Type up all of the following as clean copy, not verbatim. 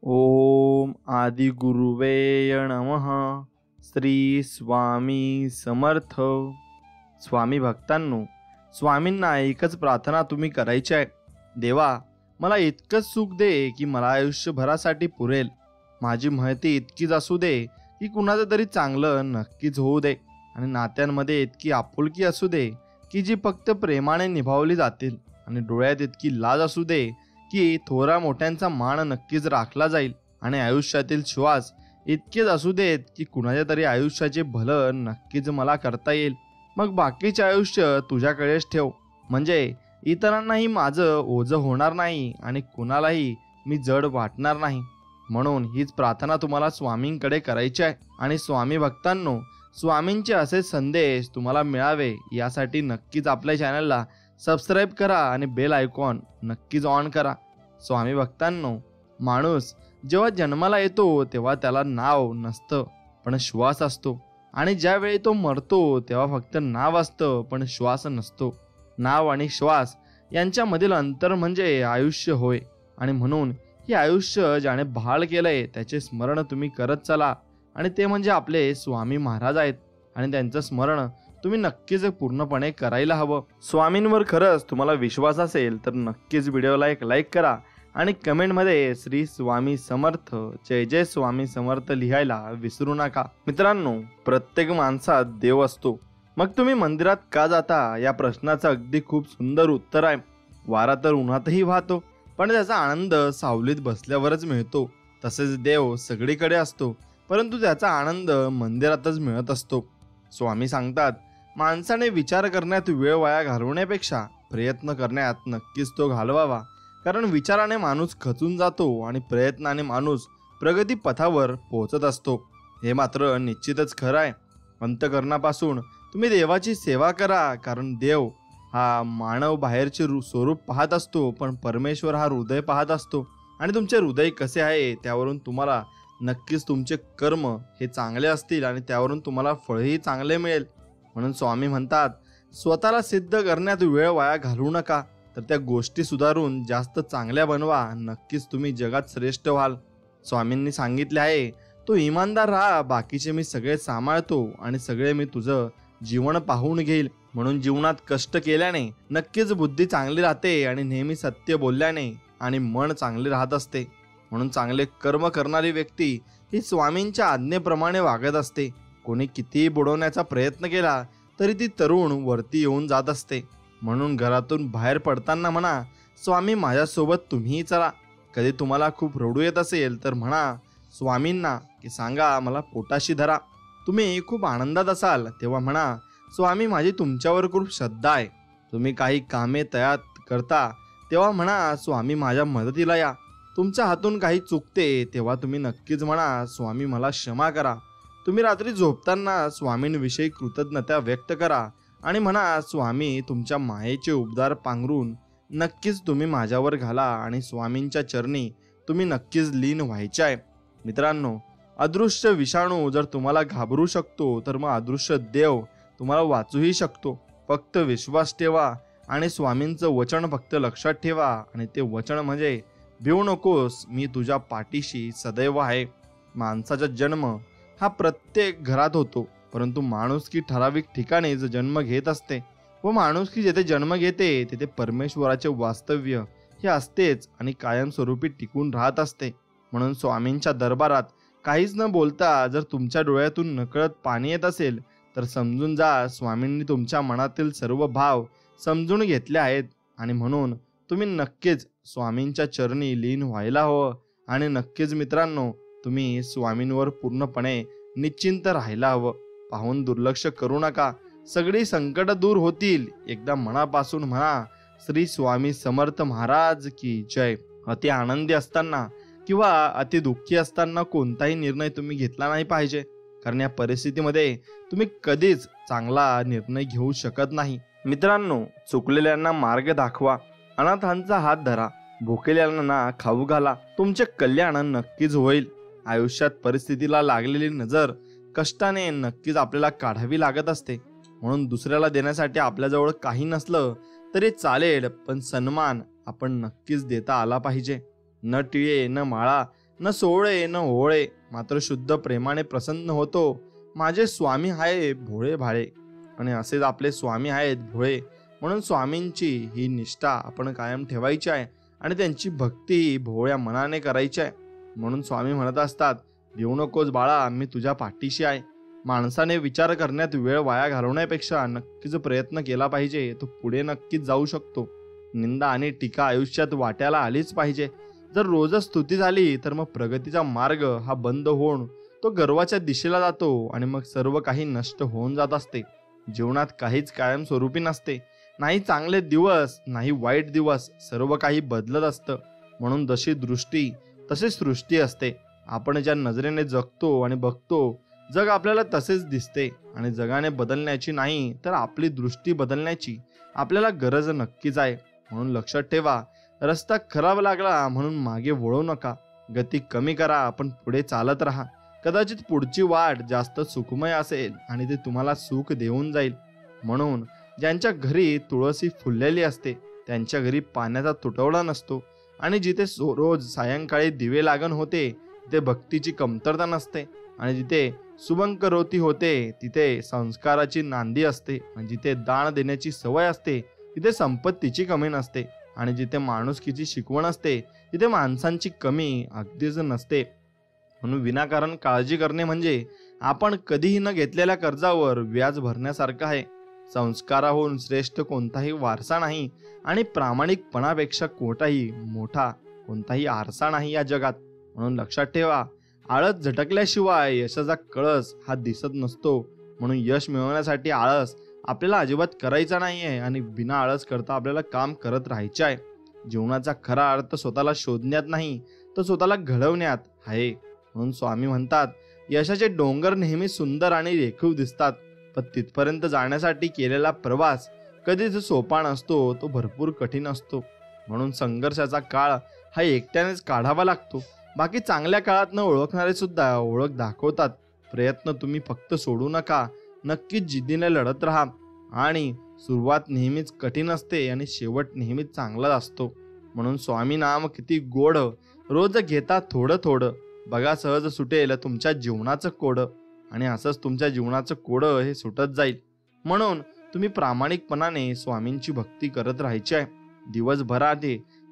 ओम आदि गुरुवे नमः. श्री स्वामी समर्थ. स्वामी भक्तांनो, स्वामींना एकच प्रार्थना तुम्ही करायची आहे. देवा, मला इतकंच सुख दे की मला आयुष्यभरासाठी पुरेल. माझी महती इतकीच असू दे की कुणाचं तरी चांगलं नक्कीच होऊ दे, आणि नात्यांमध्ये इतकी आपुलकी असू दे की जी फक्त प्रेमाने निभावली जातील, आणि डोळ्यात इतकी लाज असू दे की थोरा मोठ्यांचा मान नक्कीच राखला जाईल, आणि आयुष्यातील श्वास इतकेच असू देत की कुणाच्या तरी आयुष्याचे भलं नक्कीच मला करता येईल. मग बाकीचे आयुष्य तुझ्याकडेच ठेव, म्हणजे इतरांनाही माझं ओझं होणार नाही आणि कुणालाही मी जड वाटणार नाही. म्हणून हीच प्रार्थना तुम्हाला स्वामींकडे करायची आहे. आणि स्वामी भक्तांनो, स्वामींचे असे संदेश तुम्हाला मिळावे यासाठी नक्कीच आपल्या चॅनलला सबस्क्राईब करा आणि बेल आयकॉन नक्कीच ऑन करा. स्वामी भक्तांनो, माणूस जेव्हा जन्माला येतो तेव्हा त्याला नाव नसतं पण श्वास असतो, आणि ज्यावेळी तो मरतो तेव्हा फक्त नाव असतं पण श्वास नसतो. नाव आणि श्वास यांच्यामधील अंतर म्हणजे आयुष्य होय. आणि म्हणून हे आयुष्य ज्याने बहाल केलंय त्याचे स्मरण तुम्ही करत चला, आणि ते म्हणजे आपले स्वामी महाराज आहेत. आणि त्यांचं स्मरण तुम्ही नक्कीच पूर्णपणे करायला हवं. स्वामींवर खरंच तुम्हाला विश्वास असेल तर नक्कीच व्हिडिओला एक लाईक करा आणि कमेंटमध्ये श्री स्वामी समर्थ, जय जय स्वामी समर्थ लिहायला विसरू नका. मित्रांनो, प्रत्येक माणसात देव असतो. मग तुम्ही मंदिरात का जाता या प्रश्नाचं अगदी खूप सुंदर उत्तर आहे. वारा तर उन्हातही वाहतो, पण त्याचा आनंद सावलीत बसल्यावरच मिळतो. तसेच देव सगळीकडे असतो, परंतु त्याचा आनंद मंदिरातच मिळत असतो. स्वामी सांगतात, माणसाने विचार करण्यात वेळ वाया घालवण्यापेक्षा प्रयत्न करण्यात नक्कीच तो घालवावा. कारण विचाराने माणूस खचून जातो आणि प्रयत्नाने माणूस प्रगती पथावर पोहोचत असतो. हे मात्र निश्चितच खरं आहे. अंतःकरणापासून तुम्ही देवाची सेवा करा, कारण देव हा मानव बाहेरचे स्वरूप पाहत असतो, पण परमेश्वर हा हृदय पाहत असतो. आणि तुमचे हृदय कसे आहे त्यावरून तुम्हाला नक्कीच तुमचे कर्म हे चांगले असतील आणि त्यावरून तुम्हाला फळही चांगले मिळेल. म्हणून स्वामी म्हणतात, स्वतःला सिद्ध करण्यात वेळ वाया घालवू नका, तर त्या गोष्टी सुधारून जास्त चांगल्या बनवा. नक्कीच तुम्ही जगात श्रेष्ठ व्हाल. स्वामींनी सांगितले आहे, तो इमानदार राहा, बाकीचे मी सगळे सांभाळतो आणि सगळे मी तुझं जीवन पाहून घेईल. म्हणून जीवनात कष्ट केल्याने नक्कीच बुद्धी चांगली राहते, आणि नेहमी सत्य बोलल्याने आणि मन चांगले राहत असते. म्हणून चांगले कर्म करणारी व्यक्ती ही स्वामींच्या आज्ञेप्रमाणे वागत असते. कोणी कितीही बुडवण्याचा प्रयत्न केला तरी ती तरुण वरती येऊन जात असते. म्हणून घरातून बाहेर पडताना म्हणा, स्वामी माझ्यासोबत तुम्हीही चला. कधी तुम्हाला खूप रडू येत असेल तर म्हणा स्वामींना की सांगा मला पोटाशी धरा. तुम्ही खूप आनंदात असाल तेव्हा म्हणा, स्वामी माझी तुमच्यावर खूप श्रद्धा आहे. तुम्ही काही कामे तयार करता तेव्हा म्हणा, स्वामी माझ्या मदतीला या. तुमच्या हातून काही चुकते तेव्हा तुम्ही नक्कीच म्हणा, स्वामी मला क्षमा करा. तुम्ही रात्री झोपताना स्वामींविषयी कृतज्ञता व्यक्त करा आणि म्हणा, स्वामी तुमच्या मायेचे उबदार पांघरून नक्कीच तुम्ही माझ्यावर घाला, आणि स्वामींच्या चरणी तुम्ही नक्कीच लीन व्हायचे आहे. मित्रांनो, अदृश्य विषाणू जर तुम्हाला घाबरू शकतो तर मग अदृश्य देव तुम्हाला वाचूही शकतो. फक्त विश्वास ठेवा आणि स्वामींचं वचन फक्त लक्षात ठेवा, आणि ते वचन म्हणजे, भिवू नकोस, मी तुझ्या पाठीशी सदैव आहे. माणसाचा जन्म हा प्रत्येक घरात होतो, परंतु माणुसकी ठराविक ठिकाणीच जन्म घेत असते, व माणुसकी जेथे जन्म घेते तेथे परमेश्वराचे वास्तव्य हे असतेच आणि कायमस्वरूपी टिकून राहत असते. म्हणून स्वामींच्या दरबारात काहीच न बोलता जर तुमच्या डोळ्यातून नकळत पाणी येत असेल तर समजून जा, स्वामींनी तुमच्या मनातील सर्व भाव समजून घेतले आहेत. आणि म्हणून तुम्ही नक्कीच स्वामींच्या चरणी लीन व्हायला हवं. आणि नक्कीच मित्रांनो, तुम्ही स्वामींवर पूर्णपणे निश्चिंत राहायला हवं. पाहून दुर्लक्ष करू नका, सगळी संकट दूर होतील. एकदा मनापासून म्हणा, श्री स्वामी समर्थ महाराज की जय. अति आनंदी असताना किंवा अति दुःखी असताना कोणताही निर्णय तुम्ही घेतला नाही पाहिजे, कारण या परिस्थितीमध्ये तुम्ही कधीच चांगला निर्णय घेऊ शकत नाही. मित्रांनो, चुकलेल्यांना मार्ग दाखवा, अनाथांचा हात धरा, भुकेल्यांना खाऊ घाला. तुमचे कल्याण नक्कीच होईल. आयुष्यात परिस्थितीला लागलेली नजर कष्टाने नक्कीच आपल्याला काढावी लागत असते. म्हणून दुसऱ्याला देण्यासाठी आपल्याजवळ काही नसलं तरी चालेल, पण सन्मान आपण नक्कीच देता आला पाहिजे. न टिळे न माळा न सोळे न ओळे, मात्र शुद्ध प्रेमाने प्रसन्न होतो. माझे स्वामी आहे भोळे भाळे. आणि असेच आपले स्वामी आहेत भोळे, म्हणून स्वामींची ही निष्ठा आपण कायम ठेवायची आहे आणि त्यांची भक्ती भोळ्या मनाने करायची आहे. म्हणून स्वामी म्हणत असतात, भिवू नकोस बाळा, मी तुझ्या पाठीशी आहे. माणसाने विचार करण्यात वेळ वाया घालवण्यापेक्षा नक्कीच प्रयत्न केला पाहिजे, तो पुढे नक्कीच जाऊ शकतो. निंदा आणि टीका आयुष्यात वाट्याला आलीच पाहिजे. जर रोजच स्तुती झाली तर मग प्रगतीचा मार्ग हा बंद होऊन तो गर्वाच्या दिशेला जातो आणि मग सर्व काही नष्ट होऊन जात असते. जीवनात काहीच कायमस्वरूपी नसते, नाही चांगले दिवस नाही वाईट दिवस, सर्व काही बदलत असतं. म्हणून जशी दृष्टी तशी सृष्टी असते. आपण ज्या नजरेने जगतो आणि बघतो, जग आपल्याला तसेच दिसते. आणि जगाने बदलण्याची नाही तर आपली दृष्टी बदलण्याची आपल्याला गरज नक्कीच आहे. म्हणून लक्षात ठेवा, रस्ता खराब लागला म्हणून मागे वळू नका. गती कमी करा पण पुढे चालत राहा. कदाचित पुढची वाट जास्त सुखमय असेल आणि ते तुम्हाला सुख देऊन जाईल. म्हणून ज्यांच्या घरी तुळशी फुललेली असते त्यांच्या घरी पाण्याचा तुटवडा नसतो. आणि जिथे रोज सायंकाळी दिवे लागण होते तिथे भक्तीची कमतरता नसते. आणि जिथे सुबंकरोती होते तिथे संस्काराची नांदी असते. आणि जिथे दान देण्याची सवय असते तिथे संपत्तीची कमी नसते. आणि जिथे माणुसकीची शिकवण असते तिथे माणसांची कमी अगदीच नसते. म्हणून विनाकारण काळजी करणे म्हणजे आपण कधीही न घेतलेल्या कर्जावर व्याज भरण्यासारखं आहे. संस्काराहून श्रेष्ठ कोणताही वारसा नाही आणि प्रामाणिकपणापेक्षा मोठा कोणताही आरसा नाही या जगात. म्हणून लक्षात ठेवा, आळस झटकल्याशिवाय यशाचा कळस हा दिसत नसतो. म्हणून यश मिळवण्यासाठी आळस आपल्याला अजिबात करायचा नाहीये आणि बिना आळस करता आपल्याला काम करत राहायचे आहे. जीवनाचा खरा अर्थ स्वतःला शोधण्यात नाही तर स्वतःला घडवण्यात आहे. म्हणून स्वामी म्हणतात, यशाचे डोंगर नेहमी सुंदर आणि रेखीव दिसतात, पण तिथपर्यंत जाण्यासाठी केलेला प्रवास कधीच सोपा नसतो, तो भरपूर कठीण असतो. म्हणून संघर्षाचा काळ हा एकट्यानेच काढावा लागतो. बाकी चांगल्या काळात न ओळखणारे सुद्धा ओळख दाखवतात. प्रयत्न तुम्ही फक्त सोडू नका, नक्कीच जिद्दीने लढत राहा. आणि सुरुवात नेहमीच कठीण असते आणि शेवट नेहमीच चांगलाच असतो. म्हणून स्वामी नाम किती गोड, रोज घेता थोडं थोडं, बघा सहज सुटेल तुमच्या जीवनाचं कोड. आणि असंच तुमच्या जीवनाचं कोड हे सुटत जाईल. म्हणून तुम्ही प्रामाणिकपणाने स्वामींची भक्ती करत राहायची आहे. दिवसभरात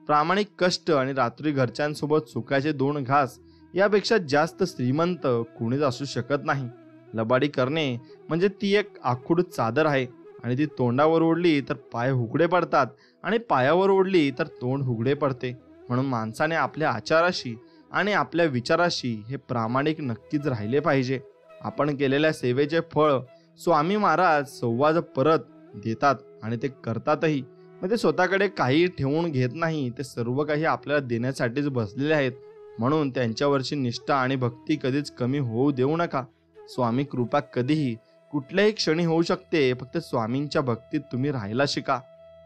प्रामाणिक कष्ट आणि रात्री घरच्यांसोबत सुखाचे 2 घास यापेक्षा जास्त श्रीमंत कोणीच असू शकत नाही. लबाडी करणे म्हणजे ती एक आखूड चादर आहे आणि ती तोंडावर ओढली तर पाय हुगडे पडतात आणि पायावर ओढली तर तोंड हुगडे पडते. म्हणून माणसाने आपल्या आचाराशी आणि आपल्या विचाराशी हे प्रामाणिक नक्कीच राहिले पाहिजे. आपण केलेल्या सेवेचे फळ स्वामी महाराज संवाद परत देतात आणि ते करतातही. मग ते स्वतःकडे काही ठेवून घेत नाही, ते सर्व काही आपल्याला देण्यासाठीच बसलेले आहेत. म्हणून त्यांच्यावरची निष्ठा आणि भक्ती कधीच कमी होऊ देऊ नका. स्वामी कृपा कधीही कुठल्याही क्षणी होऊ शकते, फक्त स्वामींच्या भक्तीत तुम्ही राहायला शिका.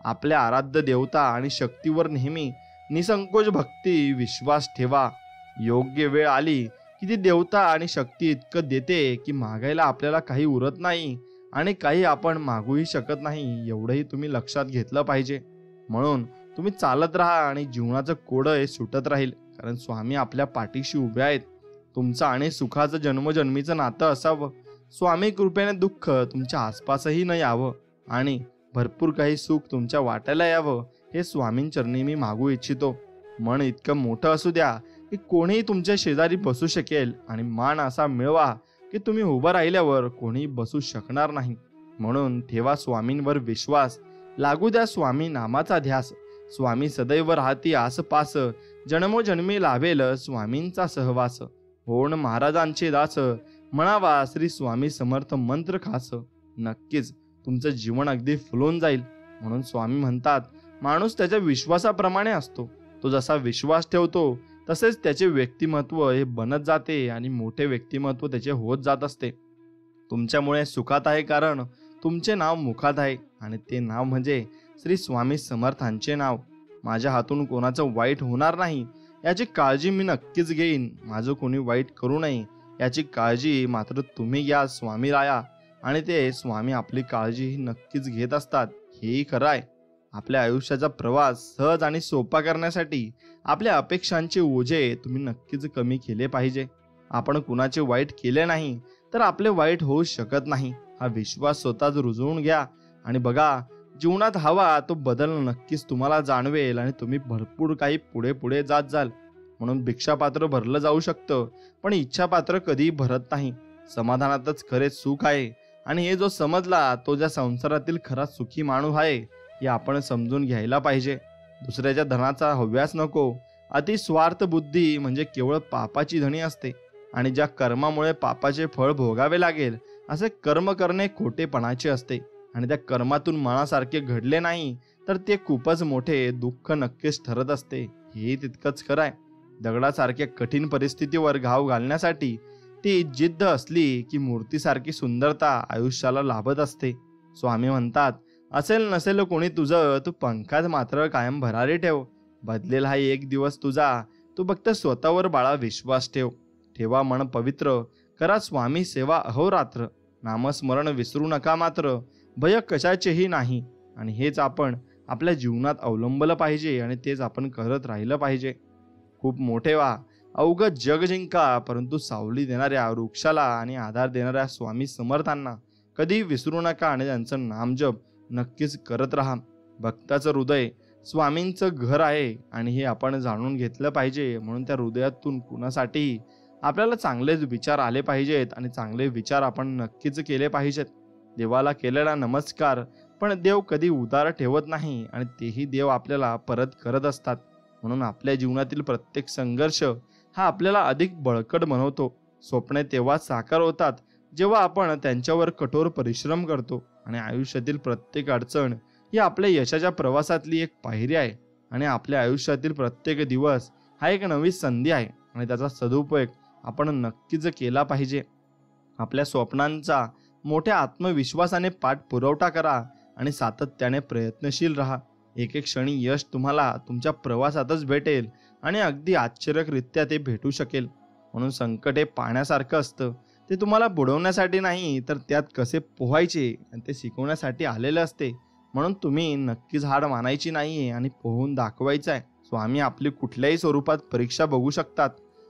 आपल्या आराध्य देवता आणि शक्तीवर नेहमी निसंकोच भक्ती विश्वास ठेवा. योग्य वेळ आली की ती देवता आणि शक्ती इतकं देते की मागायला आपल्याला काही उरत नाही आणि काही आपण मागूही शकत नाही, एवढंही तुम्ही लक्षात घेतलं पाहिजे. म्हणून तुम्ही चालत राहा आणि जीवनाचं कोडं हे सुटत राहील, कारण स्वामी आपल्या पाठीशी उभे आहेत. तुमचं आणि सुखाचं जन्मजन्मीचं नातं असावं. स्वामी कृपेने दुःख तुमच्या आसपासही न यावं आणि भरपूर काही सुख तुमच्या वाट्याला यावं, हे स्वामींचरणी मी मागू इच्छितो. मन इतकं मोठं असू द्या की कोणीही तुमच्या शेजारी बसू शकेल आणि मान असा मिळवा की तुम्ही उभं राहिल्यावर कोणीही बसू शकणार नाही. म्हणून ठेवा स्वामींवर विश्वास, लागू द्या स्वामी नामाचा ध्यास. स्वामी सदैव राहती आसपास, जन्मोजन्मी लाभेल स्वामींचा सहवास. होण महाराजांचे दास, म्हणावा श्री स्वामी समर्थ मंत्र खास. नक्कीच तुमचं जीवन अगदी फुलून जाईल. म्हणून स्वामी म्हणतात, माणूस त्याच्या विश्वासाप्रमाणे असतो. तो जसा विश्वास ठेवतो तसेच त्याचे व्यक्तिमत्व हे बनत जाते आणि मोठे व्यक्तिमत्व त्याचे होत जात असते. तुमच्यामुळे सुखात आहे कारण तुमचे नाव मुखात आहे आणि ते नाव म्हणजे श्री स्वामी समर्थांचे नाव. माझ्या हातून कोणाचं वाईट होणार नाही याची काळजी मी नक्कीच घेईन. माझं कोणी वाईट करू नये याची काळजी मात्र तुम्ही घ्या स्वामी राया. आणि ते स्वामी आपली काळजी नक्कीच घेत असतात, हेही खरं आहे. आपल्या आयुष्याचा प्रवास सहज आणि सोपा करण्यासाठी आपल्या अपेक्षांचे ओझे तुम्ही नक्कीच कमी केले पाहिजे. आपण कुणाचे वाईट केले नाही तर आपले वाईट होऊ शकत नाही, हा विश्वास स्वतःच रुजवून घ्या आणि बघा, जीवनात हवा तो बदल नक्कीच तुम्हाला जाणवेल आणि तुम्ही भरपूर काही पुढे पुढे जात जाल. म्हणून भिक्षापात्र भरलं जाऊ शकतं, पण इच्छापात्र कधीही भरत नाही. समाधानातच खरे सुख आहे आणि हे जो समजला तो ज्या संसारातील खरा सुखी माणूस आहे हे आपण समजून घ्यायला पाहिजे. दुसऱ्याच्या धनाचा हव्यास नको. अति स्वार्थ बुद्धी म्हणजे केवळ पापाची धनी असते आणि ज्या कर्मामुळे पापाचे फळ भोगावे लागेल असे कर्म करणे खोटेपणाचे असते आणि त्या कर्मातून मनासारखे घडले नाही तर ते खूपच मोठे दुःख नक्कीच ठरत असते. हे तितकंच खरं आहे. दगडासारख्या कठीण परिस्थितीवर घाव घालण्यासाठी ती जिद्द असली की मूर्तीसारखी सुंदरता आयुष्याला लाभत असते. स्वामी म्हणतात, असेल नसेल कोणी तुझं, तू पंखात मात्र कायम भरारी ठेव. बदलेल हा एक दिवस तुझा, तू फक्त स्वतःवर बाळा विश्वास ठेव. ठेवा मन पवित्र, करा स्वामी सेवा अहोरात्र. नामस्मरण विसरू नका मात्र, भय कशाचेही नाही. आणि हेच आपण आपल्या जीवनात अवलंबलं पाहिजे आणि तेच आपण करत राहिलं पाहिजे. खूप मोठे व्हा, अवघं जग जिंका, परंतु सावली देणाऱ्या वृक्षाला आणि आधार देणाऱ्या स्वामी समर्थांना कधी विसरू नका आणि त्यांचं नामजप नक्कीच करत राहा. भक्ताचं हृदय स्वामींचं घर आहे आणि हे आपण जाणून घेतलं पाहिजे. म्हणून त्या हृदयातून कुणासाठीही आपल्याला चांगलेच विचार आले पाहिजेत आणि चांगले विचार आपण नक्कीच केले पाहिजेत. देवाला केलेला नमस्कार पण देव कधी उदार ठेवत नाही आणि तेही देव आपल्याला परत करत असतात. म्हणून आपल्या जीवनातील प्रत्येक संघर्ष हा आपल्याला अधिक बळकट बनवतो. स्वप्ने तेव्हा साकार होतात जेव्हा आपण त्यांच्यावर कठोर परिश्रम करतो आणि आयुष्यातील प्रत्येक अडचण ही आपल्या यशाच्या प्रवासातली एक पायरी आहे आणि आपल्या आयुष्यातील प्रत्येक दिवस हा एक नवी संधी आहे आणि त्याचा सदुपयोग आपण नक्कीच केला पाहिजे. आपल्या स्वप्नांचा मोठ्या आत्मविश्वासाने पाठपुरवठा करा आणि सातत्याने प्रयत्नशील राहा. एक एक क्षणी यश तुम्हाला तुमच्या प्रवासातच भेटेल आणि अगदी आश्चर्यकरित्या ते भेटू शकेल. म्हणून संकट हे पाण्यासारखं असतं, ते तुम्हाला बुडवण्यासाठी नाही तर त्यात कसे पोहायचे आणि ते शिकवण्यासाठी आलेलं असते. म्हणून तुम्ही नक्कीच हार मानायची नाहीये आणि पोहून दाखवायचं आहे. स्वामी आपली कुठल्याही स्वरूपात परीक्षा बघू शकतात.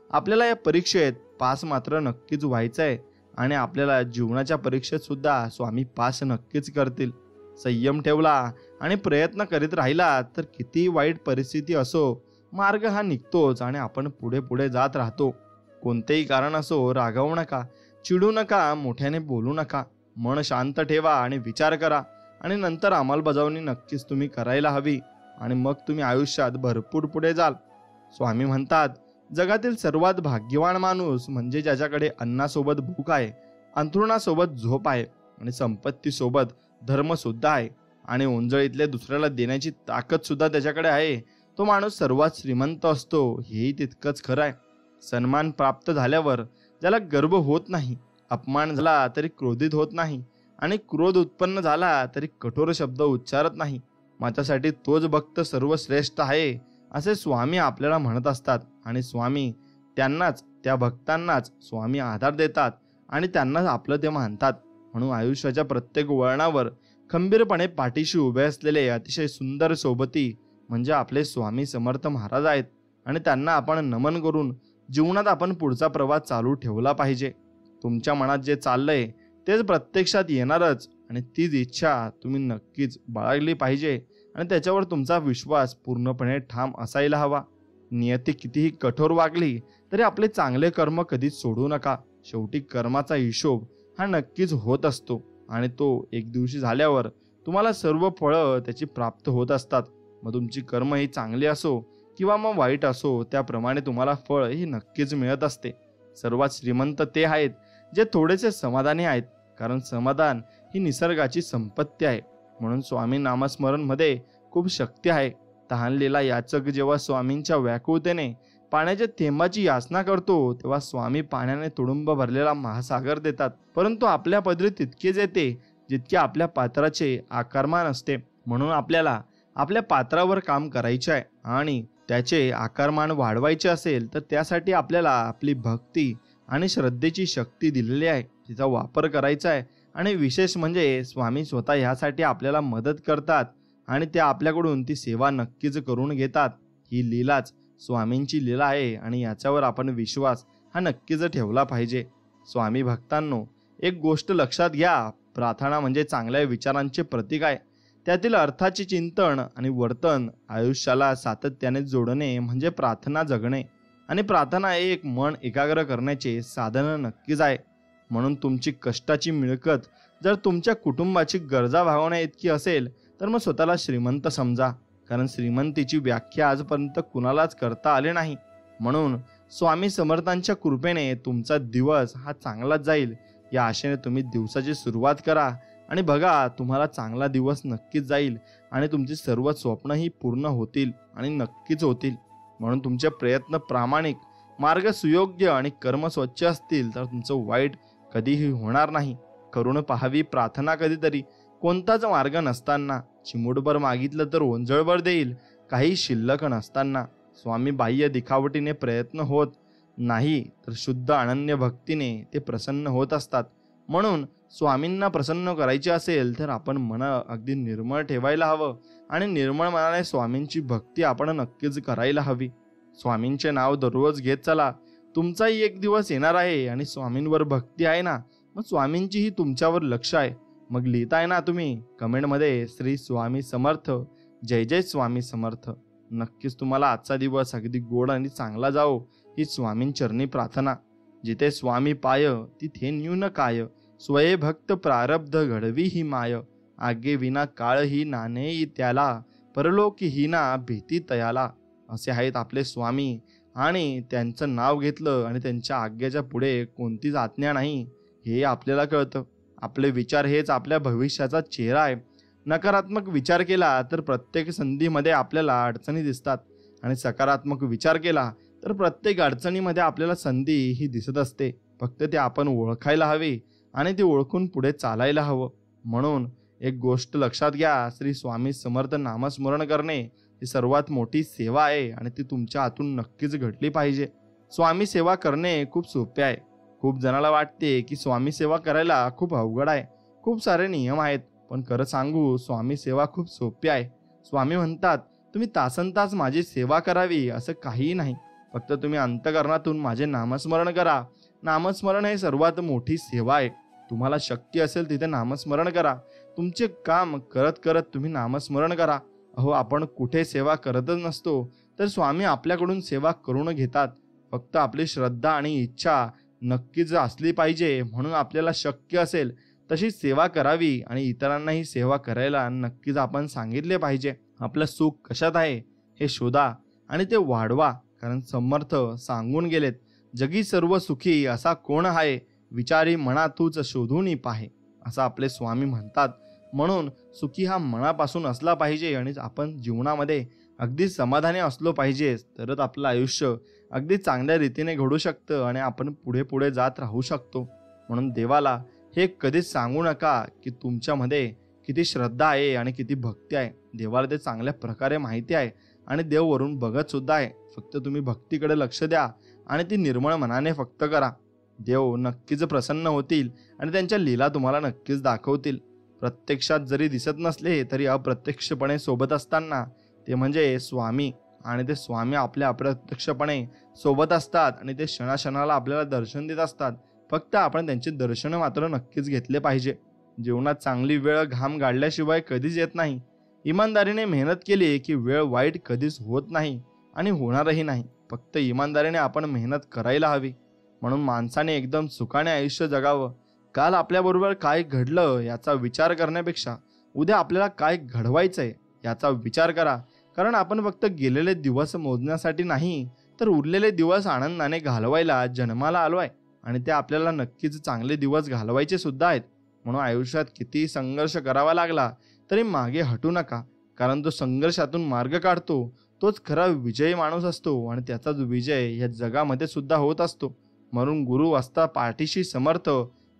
आपल्याला या परीक्षेत पास मात्र नक्कीच व्हायचं आहे आणि आपल्याला जीवनाच्या परीक्षेत सुद्धा स्वामी पास नक्कीच करतील. संयम ठेवला आणि प्रयत्न करीत राहिला तर किती वाईट परिस्थिती असो, मार्ग हा निघतोच आणि आपण पुढे पुढे जात राहतो. कोणतेही कारण असो, रागावू नका, चिडू नका, मोठ्याने बोलू नका. मन शांत ठेवा आणि विचार करा आणि नंतर अंमलबजावणी नक्कीच तुम्ही करायला हवी आणि मग तुम्ही आयुष्यात भरपूर पुढे जाल. स्वामी म्हणतात, जगातील सर्वात भाग्यवान माणूस म्हणजे ज्याच्याकडे अन्नासोबत भूक आहे, अंथरुणासोबत झोप आहे आणि संपत्तीसोबत धर्म सुद्धा आहे आणि ओंजळीतले दुसऱ्याला देण्याची ताकद सुद्धा त्याच्याकडे आहे. तो माणूस सर्वात श्रीमंत असतो, हेही तितकंच खरं आहे. सन्मान प्राप्त झाल्यावर ज्याला गर्व होत नाही, अपमान झाला तरी क्रोधित होत नाही आणि क्रोध उत्पन्न झाला तरी कठोर शब्द उच्चारत नाही. माझ्यासाठी तोच भक्त सर्वश्रेष्ठ आहे असे स्वामी आपल्याला म्हणत असतात आणि स्वामी त्यांनाच, त्या भक्तांनाच स्वामी आधार देतात आणि त्यांनाच आपलं ते मानतात. म्हणून आयुष्याच्या प्रत्येक वळणावर खंबीरपणे पाठीशी उभे असलेले अतिशय सुंदर सोबती म्हणजे आपले स्वामी समर्थ महाराज आहेत आणि त्यांना आपण नमन करून जीवनात आपण पुढचा प्रवास चालू ठेवला पाहिजे. तुमच्या मनात जे चाललंय तेच प्रत्यक्षात येणारच आणि तीच इच्छा तुम्ही नक्कीच बाळगली पाहिजे आणि त्याच्यावर तुमचा विश्वास पूर्णपणे ठाम असायला हवा. नियती कितीही कठोर वागली तरी आपले चांगले कर्म कधीच सोडू नका. शेवटी कर्माचा हिशोब हा नक्कीच होत असतो आणि तो एक दिवशी झाल्यावर तुम्हाला सर्व फळं त्याची प्राप्त होत असतात. मग तुमची कर्म ही चांगली असो किंवा मग वाईट असो, त्याप्रमाणे तुम्हाला फळ ही नक्कीच मिळत असते. सर्वात श्रीमंत ते आहेत जे थोडेसे समाधानी आहेत, कारण समाधान ही निसर्गाची संपत्ती आहे. म्हणून स्वामी नामस्मरण मध्ये खूप शक्ती आहे. तहानलेला याचक जेव्हा स्वामींच्या व्याकुळतेने पाण्याच्या थेंबाची याचना करतो तेव्हा स्वामी पाण्याने तुडुंब भरलेला महासागर देतात. परंतु आपल्या पदरी तितकेच येते जितके आपल्या पात्राचे आकारमान असते. म्हणून आपल्याला आपल्या पात्रावर काम करायचे आहे आणि त्याचे आकारमान वाढवायचे असेल तर त्यासाठी आपल्याला आपली भक्ती आणि श्रद्धेची शक्ती दिलेली आहे, तिचा वापर करायचा आहे. आणि विशेष म्हणजे स्वामी स्वतः ह्यासाठी आपल्याला मदत करतात आणि ते आपल्याकडून ती सेवा नक्कीच करून घेतात. ही लीलाच स्वामींची लीला आहे आणि याच्यावर आपण विश्वास हा नक्कीच ठेवला पाहिजे. स्वामी भक्तांनो, एक गोष्ट लक्षात घ्या, प्रार्थना म्हणजे चांगल्या विचारांचे प्रतीक आहे. त्यातील अर्थाचे चिंतन आणि वर्तन आयुष्याला सातत्याने जोडणे म्हणजे प्रार्थना जगणे. आणि प्रार्थना हे एक मन एकाग्र करण्याचे साधन नक्कीच आहे. म्हणून तुमची कष्टाची मिळकत जर तुमच्या कुटुंबाची गरजा भागवण्या इतकी असेल तर मग स्वतःला श्रीमंत समजा, कारण श्रीमंतीची व्याख्या आजपर्यंत कुणालाच करता आली नाही. म्हणून स्वामी समर्थांच्या कृपेने तुमचा दिवस हा चांगलाच जाईल या आशेने तुम्ही दिवसाची सुरुवात करा आणि बघा, तुम्हाला चांगला दिवस नक्कीच जाईल आणि तुमची सर्व स्वप्नही पूर्ण होतील आणि नक्कीच होतील. म्हणून तुमचे प्रयत्न प्रामाणिक, मार्ग सुयोग्य आणि कर्म स्वच्छ असतील तर तुमचं वाईट कधीही होणार नाही. करून पाहावी प्रार्थना कधीतरी, कोणताच मार्ग नसताना. चिमूटभर मागितलं तर ओंजळभर देईल, काही शिल्लक नसताना. स्वामी बाह्य दिखावटीने प्रयत्न होत नाही तर शुद्ध अनन्य भक्तीने ते प्रसन्न होत असतात. म्हणून स्वामींना प्रसन्न करायचे असेल तर आपण मन अगदी निर्मळ ठेवायला हवं आणि निर्मळ मनाने स्वामींची भक्ती आपण नक्कीच करायला हवी. स्वामींचे नाव दररोज घेत चला. तुमचाही एक दिवस येणार आहे आणि स्वामींवर भक्ती आहे ना, मग स्वामींचीही तुमच्यावर लक्ष आहे. मग लिहिताय ना तुम्ही कमेंटमध्ये श्री स्वामी समर्थ, जय जय स्वामी समर्थ. नक्कीच तुम्हाला आजचा दिवस अगदी गोड आणि चांगला जाओ ही स्वामींचरणी प्रार्थना. जिथे स्वामी पाय तिथे न्यून काय, स्वये भक्त प्रारब्ध घडवी ही माय. आगे विना काळ ही नाणे त्याला, परलोकी ही ना भीती तयाला. असे आहेत आपले स्वामी आणि त्यांचं नाव घेतलं आणि त्यांच्या आज्ञेच्या पुढे कोणतीच आज्ञा नाही हे आपल्याला कळतं. आपले विचार हेच आपल्या भविष्याचा चेहरा आहे. नकारात्मक विचार केला तर प्रत्येक संधीमध्ये आपल्याला अडचणी दिसतात आणि सकारात्मक विचार केला तर प्रत्येक अडचणीमध्ये आपल्याला संधी ही दिसत असते. फक्त ते आपण ओळखायला हवी आणि ते ओळखून पुढे चालायला हवं. म्हणून एक गोष्ट लक्षात घ्या, श्री स्वामी समर्थ नामस्मरण करणे ही सर्वात मोठी सेवा आहे आणि ती तुमच्या हातून नक्कीच घडली पाहिजे. स्वामी सेवा करणे खूप सोपे आहे. खूप जणाला वाटते की स्वामी सेवा करायला खूप अवघड आहे, खूप सारे नियम आहेत. पण खरं सांगू, स्वामी सेवा खूप सोपी आहे. स्वामी म्हणतात तुम्ही तासनतास माझी सेवा करावी असं काहीही नाही. फक्त तुम्ही अंतःकरणातून माझे नामस्मरण करा. नामस्मरण हे सर्वात मोठी सेवा आहे. तुम्हाला शक्य असेल तिथे नामस्मरण करा. तुमचे काम करत करत तुम्ही नामस्मरण करा. अहो, आपण कुठे सेवा करतच नसतो तर स्वामी आपल्याकडून सेवा करून घेतात. फक्त आपली श्रद्धा आणि इच्छा नक्कीच असली पाहिजे. म्हणून आपल्याला शक्य असेल तशी सेवा करावी आणि इतरांनाही सेवा करायला नक्कीच आपण सांगितले पाहिजे. आपलं सुख कशात आहे हे शोधा आणि ते वाढवा, कारण समर्थ सांगून गेलेत, जगी सर्व सुखी असा कोण आहे, विचारी मना तूच शोधून पाहे, असं आपले स्वामी म्हणतात. म्हणून सुखी हा मनापासून असला पाहिजे आणि आपण जीवनामध्ये अगदी समाधानी असलो पाहिजे. तरच आपलं आयुष्य अगदी चांगल्या रीतीने घडू शकतं आणि आपण पुढे पुढे जात राहू शकतो. म्हणून देवाला हे कधीच सांगू नका की तुमच्यामध्ये किती श्रद्धा आहे आणि किती भक्ती आहे. देवाला ते चांगल्या प्रकारे माहिती आहे आणि देव वरून बघत सुद्धा आहे. फक्त तुम्ही भक्तीकडे लक्ष द्या आणि ती निर्मळ मनाने फक्त करा. देव नक्कीच प्रसन्न होतील आणि त्यांच्या लीला तुम्हाला नक्कीच दाखवतील. प्रत्यक्षात जरी दिसत नसले तरी अप्रत्यक्षपणे सोबत असताना ते म्हणजे स्वामी, आणि ते स्वामी आपल्या अप्रत्यक्षपणे सोबत असतात आणि ते क्षणाक्षणाला आपल्याला दर्शन देत असतात. फक्त आपण त्यांचे दर्शन मात्र नक्कीच घेतले पाहिजे. जीवनात चांगली वेळ घाम गाळल्याशिवाय कधीच येत नाही. इमानदारीने मेहनत केली की वेळ वाईट कधीच होत नाही आणि होणारही नाही. फक्त इमानदारीने आपण मेहनत करायला हवी. म्हणून माणसाने एकदम सुखाने आयुष्य जगावं. काल आपल्याबरोबर काय घडलं याचा विचार करण्यापेक्षा उद्या आपल्याला काय घडवायचंय याचा विचार करा. कारण आपण फक्त गेलेले दिवस मोजण्यासाठी नाही तर उरलेले दिवस आनंदाने घालवायला जन्माला आलोय आणि ते आपल्याला नक्कीच चांगले दिवस घालवायचे सुद्धा आहेत. म्हणून आयुष्यात किती संघर्ष करावा लागला तरी मागे हटू नका, कारण जो संघर्षातून मार्ग काढतो तोच खरा विजयी माणूस असतो आणि त्याचाच विजय या जगामध्ये सुद्धा होत असतो. म्हणून गुरु असता पाठीशी समर्थ,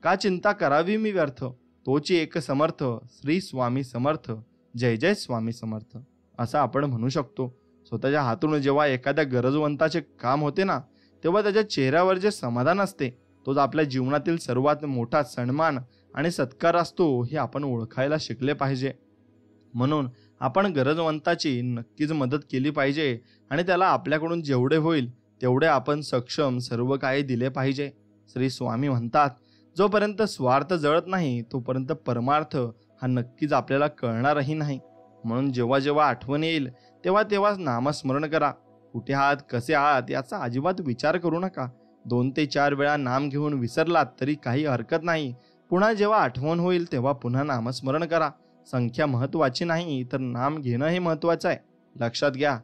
का चिंता करावी मी व्यर्थ, तोची एक समर्थ श्री स्वामी समर्थ, जय जय स्वामी समर्थ, असं आपण म्हणू शकतो. स्वतःच्या हातून जेव्हा एखाद्या गरजवंताचे काम होते ना, तेव्हा त्याच्या चेहऱ्यावर जे समाधान असते तोच आपल्या जीवनातील सर्वात मोठा सन्मान आणि सत्कार असतो हे आपण ओळखायला शिकले पाहिजे. म्हणून आपण गरजवंताची नक्कीच मदत केली पाहिजे आणि त्याला आपल्याकडून जेवढे होईल तेवढे आपण सक्षम सर्व काही दिले पाहिजे. श्री स्वामी म्हणतात, जोपर्यंत स्वार्थ जळत नाही तोपर्यंत परमार्थ हा नक्कीच आपल्याला कळणारही नाही. म्हणून जेव्हा जेव्हा आठवण येईल तेव्हा तेव्हा नामस्मरण करा. कुठे आहात, कसे आहात याचा अजिबात विचार करू नका. 2 ते 4 वेळा नाम घेऊन विसरलात तरी काही हरकत नाही. पुन्हा जेव्हा आठवण होईल तेव्हा पुन्हा नामस्मरण करा. संख्या महत्वाची नाही तर नाम घेणं हे महत्वाचं आहे. लक्षात घ्या,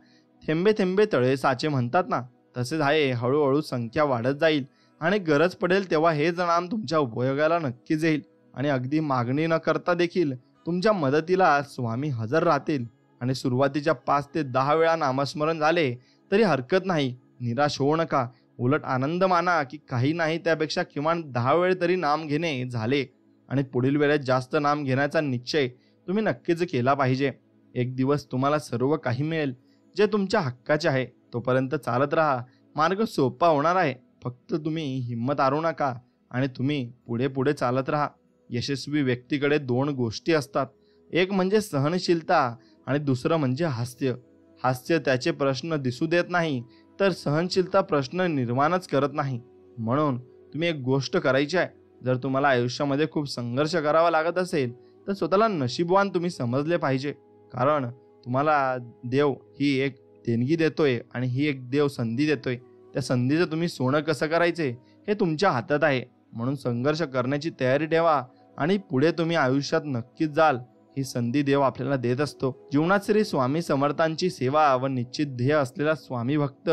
थेंबे थेंबे तळे साचे म्हणतात ना, तसेच आहे. हळूहळू संख्या वाढत जाईल आणि गरज पडेल तेव्हा हेच नाम तुमच्या उपयोगाला नक्कीच येईल. आणि अगदी मागणी न करता देखील तुमच्या मदतीला स्वामी हजर राहतील. आणि सुरुवातीच्या 5 ते 10 वेळा नामस्मरण झाले तरी हरकत नाही. निराश होऊ नका. उलट आनंद माना की काही नाही त्यापेक्षा किमान 10 वेळ तरी नाम घेणे झाले. आणि पुढील वेळेत जास्त नाम घेण्याचा निश्चय तुम्ही नक्कीच केला पाहिजे. एक दिवस तुम्हाला सर्व काही मिळेल जे तुमच्या हक्काचे आहे. तोपर्यंत चालत राहा. मार्ग सोपा होणार आहे. फक्त तुम्ही हिंमत हारू नका आणि तुम्ही पुढे पुढे चालत राहा. यशस्वी व्यक्तीकडे 2 गोष्टी असतात. एक म्हणजे सहनशीलता आणि दुसरं म्हणजे हास्य. हास्य त्याचे प्रश्न दिसू देत नाही तर सहनशीलता प्रश्न निर्माणच करत नाही. म्हणून तुम्ही एक गोष्ट करायची आहे. जर तुम्हाला आयुष्यामध्ये खूप संघर्ष करावा लागत असेल तर स्वतःला नशीबवान तुम्ही समजले पाहिजे. कारण तुम्हाला देव ही एक देणगी देतोय आणि ही एक देव संधी देतोय. त्या संधीचं तुम्ही सोनं कसं करायचे हे तुमच्या हातात आहे. म्हणून संघर्ष करण्याची तयारी ठेवा आणि पुढे तुम्ही आयुष्यात नक्कीच जाल. ही संधी देव आपल्याला देत असतो. जीवनात श्री स्वामी समर्थांची सेवा व निश्चित ध्येय असलेला स्वामी भक्त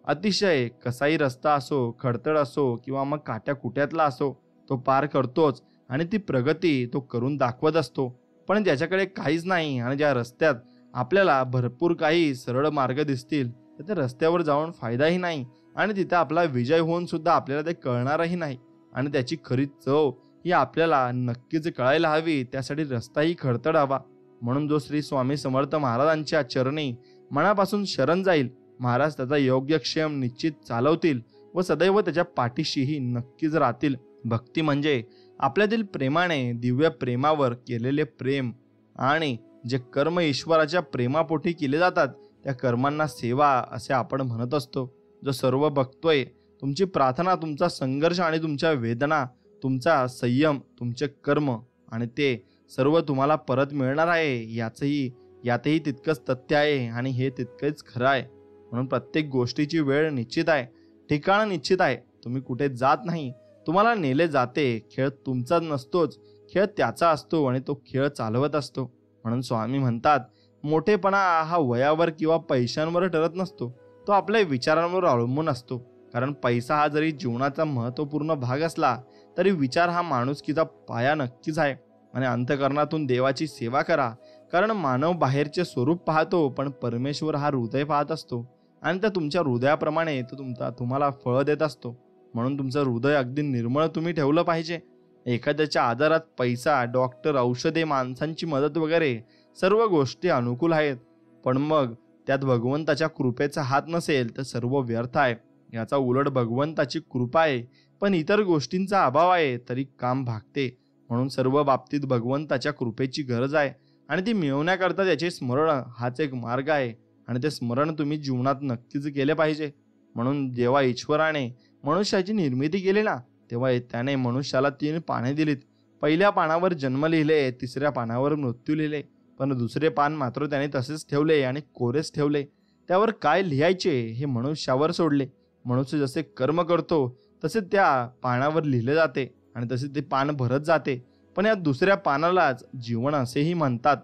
अतिशय कसाही रस्ता असो, खडतळ असो किंवा मग काट्याकुट्यातला असो, तो पार करतोच आणि ती प्रगती तो करून दाखवत असतो. पण ज्याच्याकडे काहीच नाही आणि ज्या रस्त्यात आपल्याला भरपूर काही सरळ मार्ग दिसतील तर त्या रस्त्यावर जाऊन फायदाही नाही आणि तिथे आपला विजय होऊन सुद्धा आपल्याला ते कळणारही नाही. आणि त्याची खरी चव ही आपल्याला नक्कीच कळायला हवी. त्यासाठी रस्ताही खडतड हवा. म्हणून जो श्री स्वामी समर्थ महाराजांच्या चरणी मनापासून शरण जाईल, महाराज त्याचा योग्य क्षेम निश्चित चालवतील व सदैव त्याच्या पाठीशीही नक्कीच राहतील. भक्ती म्हणजे आपल्यातील प्रेमाने दिव्य प्रेमावर केलेले प्रेम आणि जे कर्म ईश्वराच्या प्रेमापोटी केले जातात त्या कर्मांना सेवा असे आपण म्हणत असतो. जो सर्व बघतोय, तुमची प्रार्थना, तुमचा संघर्ष आणि तुमच्या वेदना, तुमचा संयम, तुमचे कर्म आणि ते सर्व तुम्हाला परत मिळणार आहे यातही तितकंच तथ्य आहे आणि हे तितकंच खरं आहे. म्हणून प्रत्येक गोष्टीची वेळ निश्चित आहे, ठिकाण निश्चित आहे. तुम्ही कुठे जात नाही, तुम्हाला नेले जाते. खेळ तुमचाच नसतोच, खेळ त्याचा असतो आणि तो खेळ चालवत असतो. म्हणून स्वामी म्हणतात, मोठेपणा हा वयावर किंवा पैशांवर ठरत नसतो, तो आपल्या विचारांवर अवलंबून असतो. कारण पैसा हा जरी जीवनाचा महत्त्वपूर्ण भाग असला तरी विचार हा माणुसकीचा पाया नक्कीच आहे. आणि अंतःकरणातून देवाची सेवा करा. कारण मानव बाहेरचे स्वरूप पाहतो पण परमेश्वर हा हृदय पाहत असतो आणि त्या तुमच्या हृदयाप्रमाणे तो तुम्हाला फळ देत असतो. म्हणून तुमचं हृदय अगदी निर्मळ तुम्ही ठेवलं पाहिजे. एखाद्याच्या आजारात पैसा, डॉक्टर, औषधे, माणसांची मदत वगैरे सर्व गोष्टी अनुकूल आहेत, पण मग त्यात भगवंताच्या कृपेचा हात नसेल तर सर्व व्यर्थ आहे. याचा उलट भगवंताची कृपा आहे पण इतर गोष्टींचा अभाव आहे तरी काम भागते. म्हणून सर्व बाबतीत भगवंताच्या कृपेची गरज आहे आणि ती मिळवण्याकरता त्याचे स्मरण हाच एक मार्ग आहे. आणि ते स्मरण तुम्ही जीवनात नक्कीच केले पाहिजे. म्हणून जेव्हा ईश्वराने मनुष्याची निर्मिती केली ना, तेव्हा त्याने मनुष्याला 3 पाने दिलीत. पहिल्या पानावर जन्म लिहिले, तिसऱ्या पानावर मृत्यू लिहिले, पण दुसरे पान मात्र त्याने तसेच ठेवले आणि कोरेच ठेवले. त्यावर काय लिहायचे हे मनुष्यावर सोडले. मनुष्य जसे कर्म करतो तसे त्या पानावर लिहिले जाते आणि तसे ते पान भरत जाते. पण या दुसऱ्या पानालाच जीवन असेही म्हणतात.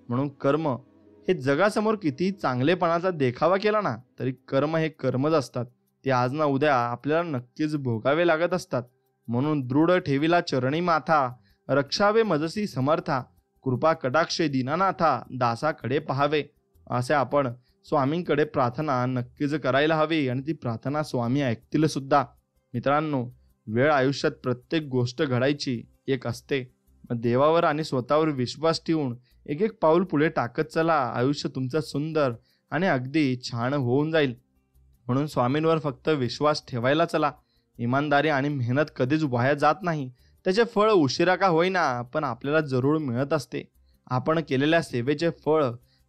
म्हणून कर्म हे जगासमोर किती चांगलेपणाचा देखावा केला ना तरी कर्म हे कर्मच असतात. ते आज ना उद्या आपल्याला नक्कीच भोगावे लागत असतात. म्हणून दृढ ठेविला चरणी माथा, रक्षावे मजसी समर्था, कृपा कटाक्षे दीनानाथा, दासाकडे पहावे. असे आपण स्वामींकडे प्रार्थना नक्कीच करायला हवी आणि ती प्रार्थना स्वामी ऐकतील सुद्धा. मित्रांनो, वेळ आयुष्यात प्रत्येक गोष्ट घडायची एक असते. मग देवावर आणि स्वतःवर विश्वास ठेवून एक एक पाऊल पुढे टाकत चला. आयुष्य तुमचं सुंदर आणि अगदी छान होऊन जाईल. म्हणून स्वामींवर फक्त विश्वास ठेवायला चला. इमानदारी आणि मेहनत कधीच वाया जात नाही. त्याचे फळ उशिरा का होईना पण आपल्याला जरूर मिळत असते. आपण केलेल्या सेवेचे फळ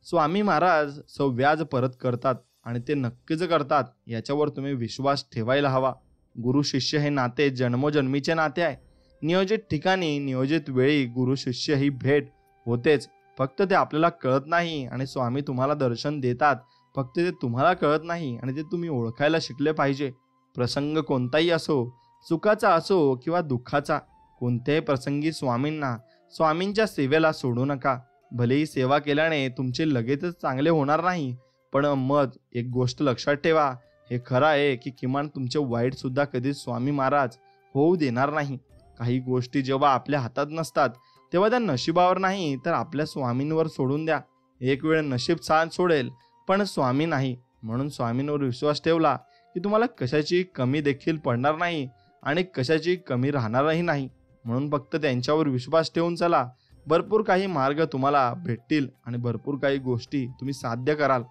स्वामी महाराज व्याज परत करतात आणि ते नक्कीच करतात, याच्यावर तुम्ही विश्वास ठेवायला हवा. गुरु शिष्य हे नाते जन्मोजन्मीचे नाते आहे. नियोजित ठिकाणी नियोजित वेळी गुरु शिष्य ही भेट होतेच. फक्त ते आपल्याला कळत नाही आणि स्वामी तुम्हाला दर्शन देतात, फक्त ते तुम्हाला कळत नाही आणि ते तुम्ही ओळखायला शिकले पाहिजे. प्रसंग कोणताही असो, सुखाचा असो किंवा दुःखाचा, कोणत्याही प्रसंगी स्वामींच्या सेवेला सोडू नका. भलेही सेवा केल्याने तुमचे लगेचच चांगले होणार नाही, पण मग एक गोष्ट लक्षात ठेवा, हे खरं आहे की किमान तुमचे वाईट सुद्धा कधीच स्वामी महाराज होऊ देणार नाही. काही गोष्टी जेव्हा आपल्या हातात नसतात तेव्हा त्या नशिबावर नाही तर आपल्या स्वामींवर सोडून द्या. एक वेळ नशीब साथ सोडेल, पण स्वामी नाही. म्हणून स्वामींवर विश्वास ठेवला की तुम्हाला कशाची कमी देखील पडणार नाही आणि कशाची कमी राहणारही नाही. म्हणून फक्त त्यांच्यावर विश्वास ठेवून चला. भरपूर काही मार्ग तुम्हाला भेटतील आणि भरपूर काही गोष्टी तुम्ही साध्य कराल.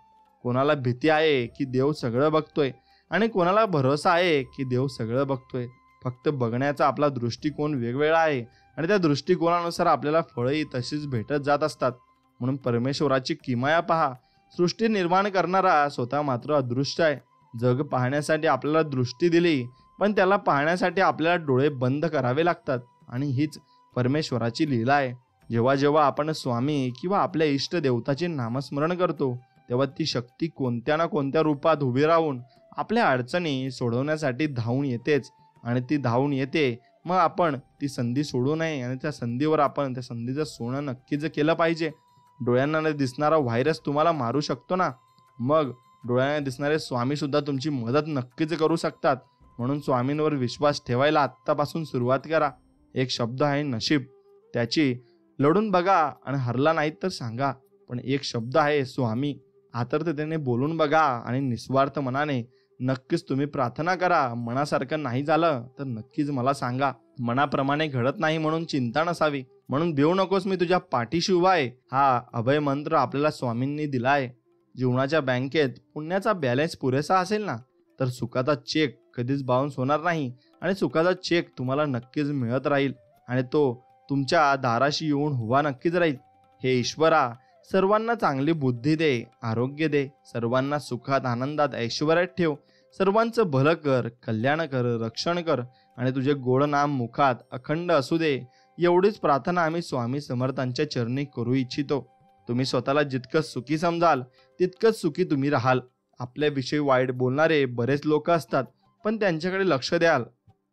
कोणाला भीती आहे की देव सगळं बघतोय आणि कोणाला भरोसा आहे की देव सगळं बघतोय. फक्त बघण्याचा आपला दृष्टिकोन वेगवेगळा आहे आणि त्या दृष्टिकोनानुसार आपल्याला फळंही तशीच भेटत जात असतात. म्हणून परमेश्वराची किमया पहा. सृष्टी निर्माण करणारा स्वतः मात्र अदृश्य आहे. जग पाहण्यासाठी आपल्याला दृष्टी दिली, पण त्याला पाहण्यासाठी आपल्याला डोळे बंद करावे लागतात आणि हीच परमेश्वराची लीला आहे. जेव्हा जेव्हा आपण स्वामी किंवा आपल्या इष्ट देवताचे नामस्मरण करतो तेव्हा ती शक्ती कोणत्या ना कोणत्या रूपात उभी राहून आपल्या अडचणी सोडवण्यासाठी धावून येतेच आणि ती धावून येते. मग आपण ती संधी सोडू नये आणि त्या संधीवर आपण त्या संधीचं सोनं नक्कीच केलं पाहिजे. डोळ्यांना न दिसणारा व्हायरस तुम्हाला मारू शकतो ना, मग डोळ्यांना दिसणारे स्वामी सुद्धा तुमची मदत नक्कीच करू शकतात. म्हणून स्वामींवर विश्वास ठेवायला आत्तापासून सुरुवात करा. एक शब्द आहे नशीब, त्याची लढून बघा आणि हरला नाहीत तर सांगा. पण एक शब्द आहे स्वामी, आतुरतेने बोलून बघा आणि निस्वार्थ मनाने नक्कीच तुम्ही प्रार्थना करा. मनासारखं नाही झालं तर नक्कीच मला सांगा. मनाप्रमाणे घडत नाही म्हणून चिंता नसावी. म्हणून भिवू नकोस, मी तुझ्या पाठीशी उभा आहे. हा अभय मंत्र आपल्याला स्वामींनी दिलाय. जीवनाच्या बँकेत पुण्याचा बॅलन्स पुरेसा असेल ना, तर सुखाचा चेक कधीच बाउन्स होणार नाही आणि सुखाचा चेक तुम्हाला नक्कीच मिळत राहील आणि तो तुमच्या दाराशी येऊन उभा नक्कीच राहील. हे ईश्वरा, सर्वांना चांगली बुद्धी दे, आरोग्य दे, सर्वांना सुखात आनंदात ऐश्वर्यात ठेव, सर्वांचं भलं कर, कल्याण कर, रक्षण कर आणि तुझे गोड नाम मुखात अखंड असू दे. एवढीच प्रार्थना आम्ही स्वामी समर्थांच्या चरणी करू इच्छितो. तुम्ही स्वतःला जितकं सुखी समजाल तितकंच सुखी तुम्ही राहाल. आपल्याविषयी वाईट बोलणारे बरेच लोक असतात, पण त्यांच्याकडे लक्ष द्याल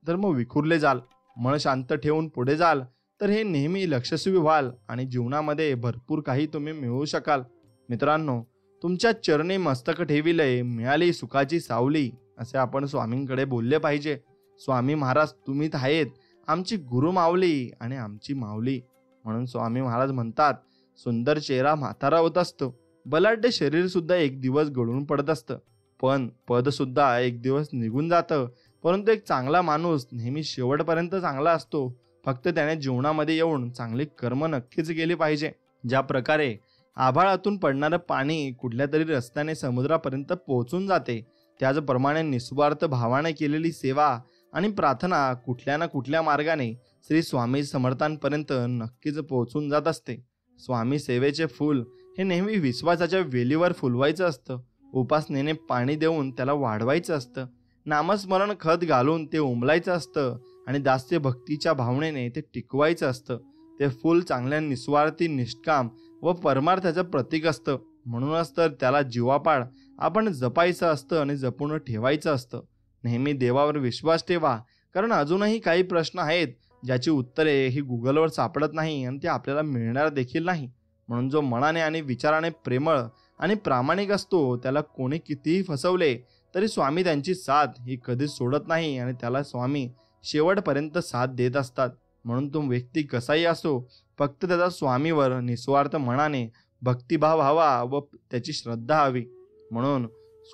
तर मग विखुरले जाल. मन शांत ठेवून पुढे जाल तर हे नेहमी यशस्वी व्हाल आणि जीवनामध्ये भरपूर काही तुम्ही मिळवू शकाल. मित्रांनो, तुमच्या चरणी मस्तक ठेविले, मिळाली सुखाची सावली, असे आपण स्वामींकडे बोलले पाहिजे. स्वामी महाराज तुम्हीच आहेत आमची गुरु माऊली आणि आमची माऊली. म्हणून स्वामी महाराज म्हणतात, सुंदर चेहरा म्हातारा होत असतो, बलाढ्य शरीर सुद्धा एक दिवस गळून पडत असतं, पण पद सुद्धा एक दिवस निघून जातं. परंतु एक चांगला माणूस नेहमी शेवटपर्यंत चांगला असतो. फक्त त्याने जीवनामध्ये येऊन चांगली कर्म नक्कीच केली पाहिजे. ज्या प्रकारे आभाळातून पडणारं पाणी कुठल्या तरी रस्त्याने समुद्रापर्यंत पोहोचून जाते, त्याचप्रमाणे निस्वार्थ भावाने केलेली सेवा आणि प्रार्थना कुठल्या ना कुठल्या मार्गाने श्री स्वामी समर्थांपर्यंत नक्कीच पोहोचून जात असते. स्वामी सेवेचे फूल हे नेहमी विश्वासाच्या वेलीवर फुलवायचं असतं. उपासनेने पाणी देऊन त्याला वाढवायचं असतं. नामस्मरण खत घालून ते उमलायचं असतं आणि दास्य भक्तीच्या भावनेने ते टिकवायचं असतं. ते फूल चांगल्या निस्वार्थी, निष्काम व परमार्थाचं प्रतीक असतं. म्हणूनच तर त्याला जीवापाड आपण जपायचं असतं आणि जपून ठेवायचं असतं. नेहमी देवावर विश्वास ठेवा, कारण अजूनही काही प्रश्न आहेत ज्याची उत्तरे ही गुगलवर सापडत नाही आणि ते आपल्याला मिळणार देखील नाही. म्हणून जो मनाने आणि विचाराने प्रेमळ आणि प्रामाणिक असतो त्याला कोणी कितीही फसवले तरी स्वामी त्यांची साथ ही कधीच सोडत नाही आणि त्याला स्वामी शेवटपर्यंत साथ देत असतात. म्हणून तो व्यक्ती कसाही असो, फक्त त्याचा स्वामीवर निस्वार्थ मनाने भक्तिभाव हवा व त्याची श्रद्धा हवी. म्हणून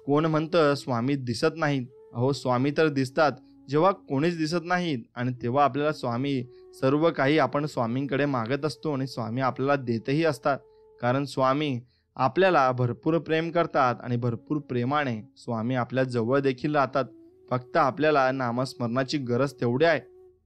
कोण म्हणतं स्वामी दिसत नाहीत? अहो, स्वामी तर दिसतात जेव्हा कोणीच दिसत नाहीत आणि तेव्हा आपल्याला स्वामी सर्व काही आपण स्वामींकडे मागत असतो आणि स्वामी आपल्याला देतही असतात. कारण स्वामी आपल्याला भरपूर प्रेम करतात आणि भरपूर प्रेमाने स्वामी आपल्या जवळ देखील राहतात. फक्त आपल्याला नामस्मरणाची गरज तेवढी आहे.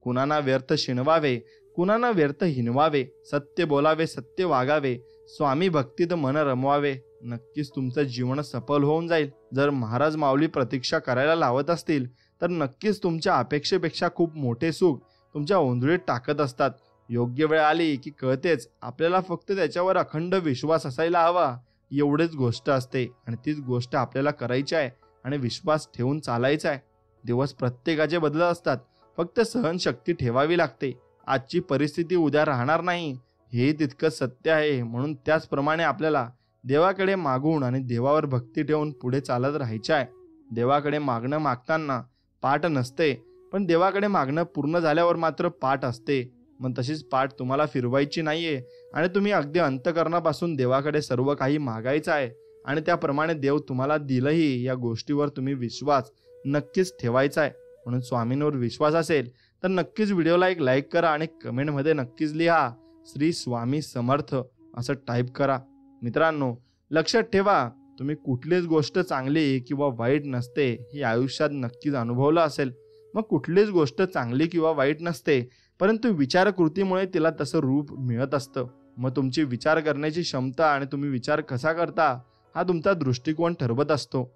कुणाला व्यर्थ शिणवावे, कुणाला व्यर्थ हिनवावे, सत्य बोलावे, सत्य वागावे, स्वामी भक्तीत मन रमवावे, नक्कीच तुमचं जीवन सफल होऊन जाईल. जर महाराज माऊली प्रतीक्षा करायला लावत असतील तर नक्कीच तुमच्या अपेक्षेपेक्षा खूप मोठे सुख तुमच्या ओंजळीत टाकत असतात. योग्य वेळ आली की कळतेच, आपल्याला फक्त त्याच्यावर अखंड विश्वास असायला हवा, एवढीच गोष्ट असते. आणि तीच गोष्ट आपल्याला करायची आहे आणि विश्वास ठेवून चालायचा आहे. दिवस प्रत्येकाचे बदलत असतात, फक्त सहनशक्ती ठेवावी लागते. आजची परिस्थिती उद्या राहणार नाही, हे तितकंच सत्य आहे. म्हणून त्याचप्रमाणे आपल्याला देवाकडे मागून आणि देवावर भक्ती ठेवून पुढे चालत राहायचे आहे. देवाकडे मागणं मागताना पाठ नसते, पण देवाकडे मागणं पूर्ण झाल्यावर मात्र पाठ असते. मग तशीच पाठ तुम्हाला फिरवायची नाहीये आणि तुम्ही अगदी अंतःकरणापासून देवाकडे सर्व काही मागायचं आहे आणि त्याप्रमाणे देव तुम्हाला दिलंही. या गोष्टीवर तुम्ही विश्वास नक्कीच ठेवायचा आहे. म्हणून स्वामींवर विश्वास असेल तर नक्कीच व्हिडिओला एक लाईक करा आणि कमेंटमध्ये नक्कीच लिहा श्री स्वामी समर्थ असं टाईप करा. मित्रांनो, लक्षात ठेवा, तुम्ही कुठलीच गोष्ट चांगली किंवा वाईट नसते हे आयुष्यात नक्कीच अनुभवलं असेल. मग कुठलीच गोष्ट चांगली किंवा वाईट नसते, परंतु विचारकृतीमुळे तिला तसं रूप मिळत असतं. मग तुमची विचार करण्याची क्षमता आणि तुम्ही विचार कसा करता हा तुमचा दृष्टिकोन ठरवत असतो.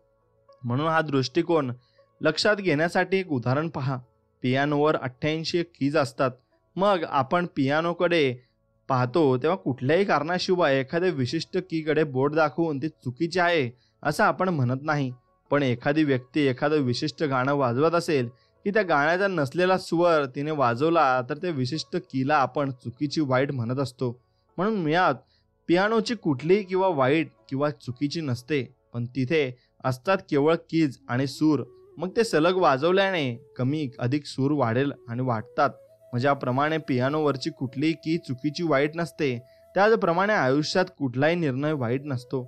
म्हणून हा दृष्टिकोन लक्षात घेण्यासाठी एक उदाहरण पहा. पियानोवर 88 कीज असतात. मग आपण पियानोकडे पाहतो तेव्हा कुठल्याही कारणाशिवाय एखाद्या विशिष्ट कीकडे बोट दाखवून ती चुकीची आहे असं आपण म्हणत नाही. पण एखादी व्यक्ती एखादं विशिष्ट गाणं वाजवत असेल की त्या गाण्याचा नसलेला स्वर तिने वाजवला तर त्या विशिष्ट कीला आपण चुकीची वाईट म्हणत असतो. म्हणून मुळात पियानोची कुठलीही किंवा वाईट किंवा चुकीची नसते, पण तिथे असतात केवळ कीज आणि सूर. मग ते सलग वाजवल्याने कमी अधिक सूर वाढेल आणि वाढतात. ज्याप्रमाणे पियानोवरची कुठलीही की चुकीची वाईट नसते, त्याचप्रमाणे आयुष्यात कुठलाही निर्णय वाईट नसतो.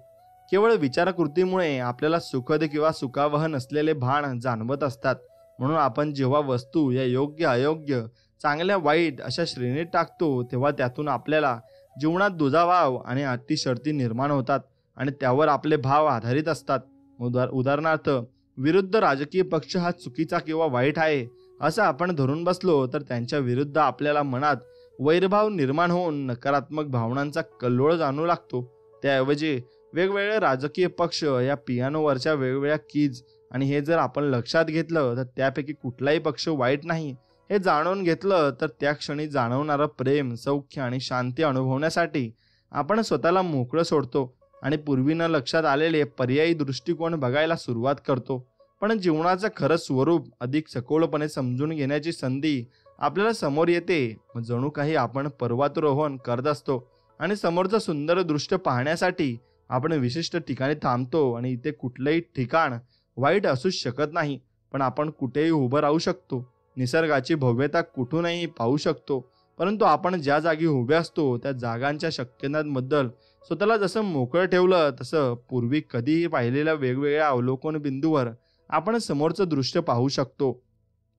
केवळ विचारकृतीमुळे आपल्याला सुखद किंवा सुखावह नसलेले भान जाणवत असतात. म्हणून आपण जेव्हा वस्तू या योग्य अयोग्य चांगल्या वाईट अशा श्रेणीत टाकतो तेव्हा त्यातून आपल्याला जीवनात दुजाभाव आणि अटीशर्ती निर्माण होतात आणि त्यावर आपले भाव आधारित असतात. उदाहरणार्थ, विरुद्ध राजकीय पक्ष हा चुकीचा किंवा वाईट आहे असं आपण धरून बसलो तर त्यांच्या विरुद्ध आपल्याला मनात वैरभाव निर्माण होऊन नकारात्मक भावनांचा कल्लोळ जाणू लागतो. त्याऐवजी वेगवेगळे राजकीय पक्ष या पियानोवरच्या वेगवेगळ्या कीज आणि हे जर आपण लक्षात घेतलं तर त्यापैकी कुठलाही पक्ष वाईट नाही हे जाणून घेतलं तर त्या क्षणी जाणवणारं प्रेम, सौख्य आणि शांती अनुभवण्यासाठी आपण स्वतःला मोकळं सोडतो आणि पूर्वी न लक्षात आलेले पर्यायी दृष्टिकोन बघायला सुरुवात करतो. पण जीवनाचं खरं स्वरूप अधिक सखोलपणे समजून घेण्याची संधी आपल्याला समोर येते. जणू काही आपण पर्वतारोहण करत असतो आणि समोरचं सुंदर दृश्य पाहण्यासाठी आपण विशिष्ट ठिकाणी थांबतो आणि इथे कुठलंही ठिकाण वाईट असूच शकत नाही, पण आपण कुठेही उभं राहू शकतो. निसर्गाची भव्यता कुठूनही पाहू शकतो, परंतु आपण ज्या जागी उभे असतो त्या जागांच्या शक्यतांबद्दल स्वतःला जसं मोकळं ठेवलं तसं पूर्वी कधीही पाहिलेल्या वेगवेगळ्या अवलोकन बिंदूवर आपण समोरचं दृश्य पाहू शकतो.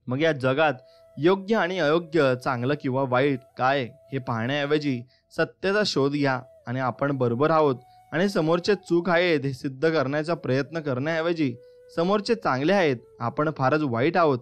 मग या जगात योग्य आणि अयोग्य, चांगलं किंवा वाईट काय हे पाहण्याऐवजी सत्याचा शोध घ्या आणि आपण बरोबर आहोत आणि समोरचे चूक आहेत हे सिद्ध करण्याचा प्रयत्न करण्याऐवजी समोरचे चांगले आहेत, आपण फारच वाईट आहोत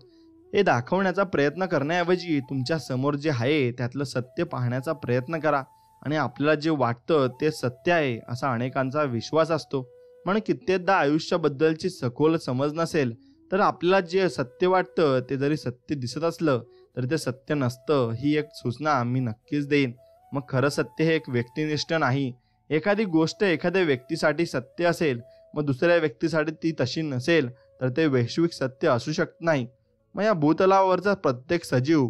हे दाखवण्याचा प्रयत्न करण्याऐवजी तुमच्या समोर जे आहे त्यातलं सत्य पाहण्याचा प्रयत्न करा. आणि आपल्याला जे वाटतं ते सत्य आहे असा अनेकांचा विश्वास असतो. म्हणून कित्येकदा आयुष्याबद्दलची सखोल समज नसेल तर आपल्याला जे सत्य वाटतं ते जरी सत्य दिसत असलं तर ते सत्य नसतं. ही एक सूचना मी नक्कीच देईन. मग खरं सत्य हे एक व्यक्तिनिष्ठ नाही. एखादी गोष्ट एखाद्या व्यक्तीसाठी सत्य असेल, मग दुसऱ्या व्यक्तीसाठी ती तशी नसेल तर ते वैश्विक सत्य असू शकत नाही. मग या भूतलावरचा प्रत्येक सजीव,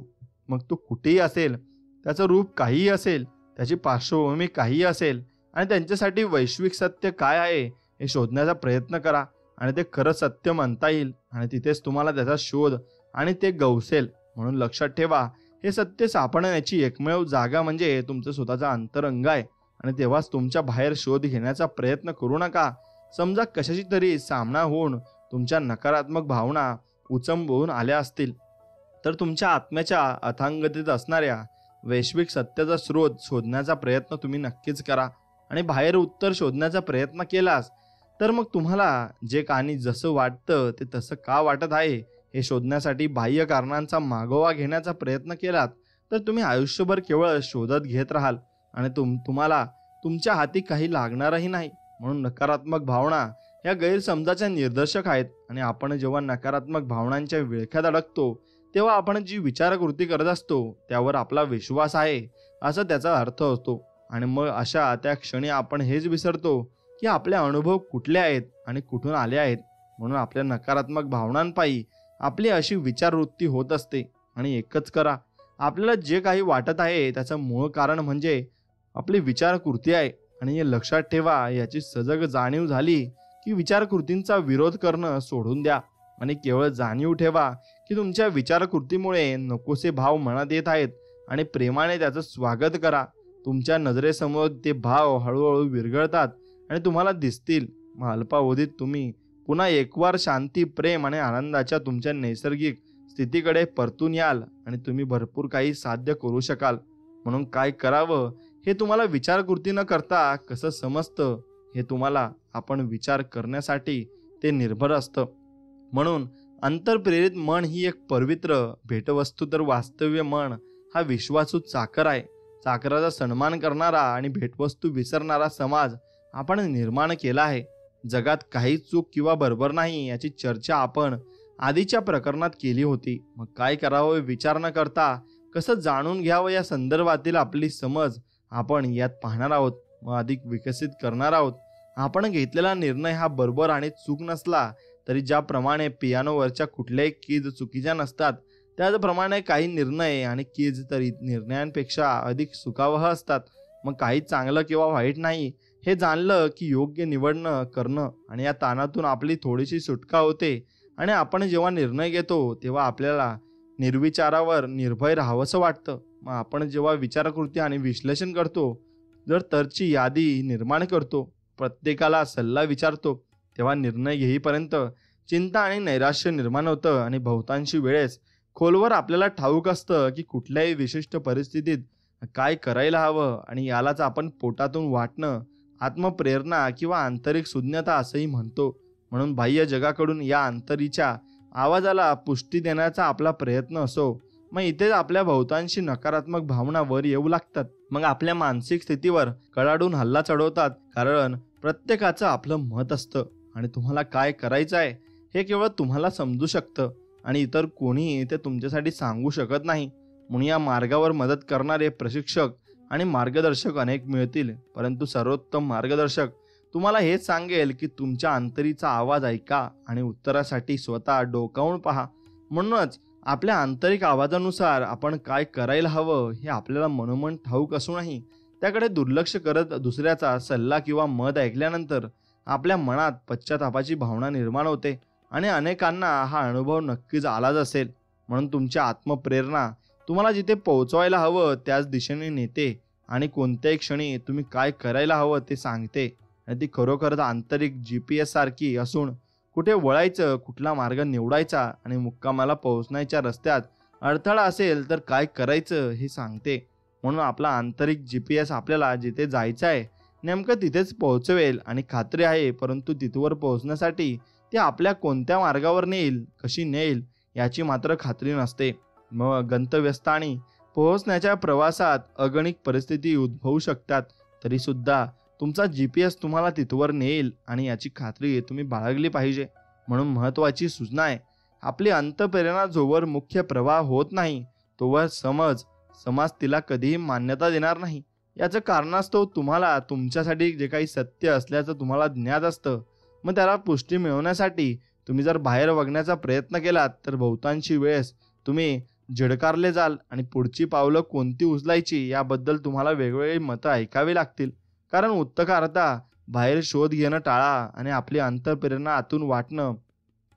मग तो कुठेही असेल, त्याचं रूप काहीही असेल, त्याची पार्श्वभूमी काहीही असेल आणि त्यांच्यासाठी वैश्विक सत्य काय आहे हे शोधण्याचा प्रयत्न करा आणि ते खरं सत्य म्हणता येईल आणि तिथेच तुम्हाला त्याचा शोध आणि ते गवसेल. म्हणून लक्षात ठेवा, हे सत्य सापडण्याची एकमेव जागा म्हणजे तुमचं स्वतःचा अंतरंग आहे आणि तेव्हाच तुमच्या बाहेर शोध घेण्याचा प्रयत्न करू नका. समजा कशाची तरी सामना होऊन तुमच्या नकारात्मक भावना उचंबून आल्या असतील तर तुमच्या आत्म्याच्या अथांगतेत असणाऱ्या वैश्विक सत्याचा स्रोत शोधण्याचा प्रयत्न तुम्ही नक्कीच करा आणि बाहेर उत्तर शोधण्याचा प्रयत्न केलास तर मग तुम्हाला जे काही जसं वाटतं ते तसं का वाटत आहे हे शोधण्यासाठी बाह्य कारणांचा मागोवा घेण्याचा प्रयत्न केलात तर तुम्ही आयुष्यभर केवळ शोधत घेत राहाल आणि तुम्हाला तुमच्या हाती काही लागणारही नाही. म्हणून नकारात्मक भावना या गैरसमजाच्या निदर्शक आहेत. आणि आपण जेव्हा नकारात्मक भावनांच्या विळख्यात अडकतो तेव्हा आपण जी विचारकृती करत असतो त्यावर आपला विश्वास आहे असं त्याचा अर्थ असतो. आणि मग अशा त्या क्षणी आपण हेच विसरतो की आपले अनुभव कुठले आहेत आणि कुठून आले आहेत. म्हणून आपल्या नकारात्मक भावनांपायी आपली अशी विचारवृत्ती होत असते. आणि एकच करा, आपल्याला जे काही वाटत आहे त्याचं मूळ कारण म्हणजे आपली विचारकृती आहे. आणि हे लक्षात ठेवा, याची सजग जाणीव झाली की विचारकृतींचा विरोध करणं सोडून द्या आणि केवळ जाणीव ठेवा की तुमच्या विचारकृतीमुळे नकोसे भाव मनात येत आहेत आणि प्रेमाने त्याचं स्वागत करा. तुमच्या नजरेसमोर ते भाव हळूहळू विरघळतात आणि तुम्हाला दिसतील. मग अल्पावधीत तुम्ही पुन्हा एकवार शांती, प्रेम आणि आनंदाच्या तुमच्या नैसर्गिक स्थितीकडे परतून याल आणि तुम्ही भरपूर काही साध्य करू शकाल. म्हणून काय करावं हे तुम्हाला विचारकृती न करता कसं समजतं हे तुम्हाला आपण विचार करण्यासाठी ते निर्भर असतं. म्हणून अंतरप्रेरित मन ही एक पवित्र भेटवस्तू, तर वास्तव्य मन हा विश्वासू चाकर आहे. चाकराचा सन्मान करणारा आणि भेटवस्तू विसरणारा समाज आपण निर्माण केला आहे. जगात काही चूक किंवा बरोबर नाही याची चर्चा आपण आधीच्या प्रकरणात केली होती. मग काय करावं विचार न करता कसं जाणून घ्यावं या संदर्भातील आपली समज आपण यात पाहणार आहोत, मग अधिक विकसित करणार आहोत. आपण घेतलेला निर्णय हा बरोबर आणि चूक नसला तरी ज्याप्रमाणे पियानोवरच्या कुठल्याही कीज चुकीच्या नसतात त्याचप्रमाणे काही निर्णय आणि कीज तरी निर्णयांपेक्षा अधिक सुखावह असतात. मग काही चांगलं किंवा वाईट नाही हे जाणलं की योग्य निवडणं करणं आणि या ताणातून आपली थोडीशी सुटका होते. आणि आपण जेव्हा निर्णय घेतो तेव्हा आपल्याला निर्विचारावर निर्भय राहावंसं वाटतं. मग आपण जेव्हा विचारकृती आणि विश्लेषण करतो, जर तरची यादी निर्माण करतो, प्रत्येकाला सल्ला विचारतो, तेव्हा निर्णय घेईपर्यंत चिंता आणि नैराश्य निर्माण होतं. आणि बहुतांशी वेळेस खोलवर आपल्याला ठाऊक असतं की कुठल्याही विशिष्ट परिस्थितीत काय करायला हवं. आणि यालाच आपण पोटातून वाटणं, आत्मप्रेरणा किंवा आंतरिक शून्यता असंही म्हणतो. म्हणून बाह्य जगाकडून या अंतरीच्या आवाजाला पुष्टी देण्याचा आपला प्रयत्न असो, मग इथेच आपल्या बहुतांशी नकारात्मक भावना वर येऊ लागतात. मग आपल्या मानसिक स्थितीवर कडाडून हल्ला चढवतात. कारण प्रत्येकाचं आपलं मत असतं आणि तुम्हाला काय करायचं आहे हे केवळ तुम्हाला समजू शकतं आणि इतर कोणीही ते तुमच्यासाठी सांगू शकत नाही. म्हणून या मार्गावर मदत करणारे प्रशिक्षक आणि मार्गदर्शक अनेक मिळतील, परंतु सर्वोत्तम मार्गदर्शक तुम्हाला हेच सांगेल की तुमच्या अंतरीचा आवाज ऐका आणि उत्तरासाठी स्वतः डोकावून पहा. म्हणूनच आपल्या आंतरिक आवाजानुसार आपण काय करायला हवं हे आपल्याला मनोमन ठाऊक असूनही त्याकडे दुर्लक्ष करत दुसऱ्याचा सल्ला किंवा मत ऐकल्यानंतर आपल्या मनात पश्चातापाची भावना निर्माण होते. आणि अनेकांना हा अनुभव नक्कीच आलाच असेल. म्हणून तुमची आत्मप्रेरणा तुम्हाला जिथे पोहोचवायला हवं त्याच दिशेने नेते आणि कोणत्याही क्षणी तुम्ही काय करायला हवं ते सांगते. आणि ती खरोखरच आंतरिक GPS सारखी असून कुठे वळायचं, कुठला मार्ग निवडायचा आणि मुक्कामाला पोहोचण्याच्या रस्त्यात अडथळा असेल तर काय करायचं हे सांगते. म्हणून आपला आंतरिक GPS आपल्याला जिथे जायचं आहे नेमकं तिथेच पोहोचवेल आणि खात्री आहे. परंतु तिथवर पोहोचण्यासाठी ते आपल्या कोणत्या मार्गावर नेईल, कशी नेईल याची मात्र खात्री नसते. मग गंतव्यस्थानी पोहोचण्याच्या प्रवासात अगणित परिस्थिती उद्भवू शकतात, तरी सुद्धा तुमचा GPS तुम्हाला तिथवर नेईल आणि याची खात्री तुम्ही बाळगली पाहिजे. म्हणून महत्त्वाची सूचना आहे, आपली अंतःप्रेरणा जोवर मुख्य प्रवाह होत नाही तोवर समाज तिला कधीही मान्यता देणार नाही. याचं कारणास्तव तुम्हाला तुमच्यासाठी जे काही सत्य असल्याचं तुम्हाला ज्ञात असतं, मग त्याला पुष्टी मिळवण्यासाठी तुम्ही जर बाहेर बघण्याचा प्रयत्न केलात तर बहुतांशी वेळेस तुम्ही झिडकारले जाल आणि पुढची पावलं कोणती उचलायची याबद्दल तुम्हाला वेगवेगळी मतं ऐकावी लागतील. कारण उत्तरकर्ता बाहेर शोध घेणं टाळा आणि आपली अंतःप्रेरणा आतून वाटणं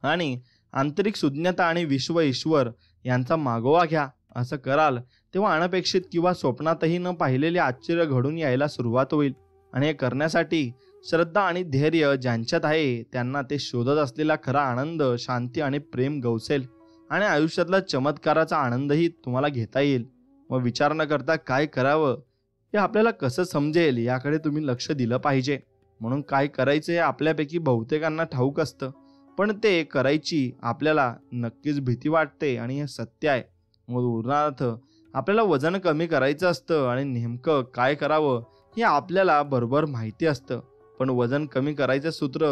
आणि आंतरिक शून्यता आणि विश्व ईश्वर यांचा मागोवा घ्या. असं कराल तेव्हा अनपेक्षित किंवा स्वप्नातही न पाहिलेले आश्चर्य घडून यायला सुरुवात होईल. आणि हे करण्यासाठी श्रद्धा आणि धैर्य ज्यांच्यात आहे त्यांना ते शोधत असलेला खरा आनंद, शांती आणि प्रेम गवसेल आणि आयुष्यातला चमत्काराचा आनंदही तुम्हाला घेता येईल. मग विचार न करता काय करावं हे आपल्याला कसं समजेल याकडे तुम्ही लक्ष दिलं पाहिजे. म्हणून काय करायचं हे आपल्यापैकी बहुतेकांना ठाऊक असतं, पण ते करायची आपल्याला नक्कीच भीती वाटते आणि हे सत्य आहे. मग उदाहरणार्थ आपल्याला वजन कमी करायचं असतं आणि नेमकं काय करावं हे आपल्याला बरोबर माहिती असतं, पण वजन कमी करायचं सूत्र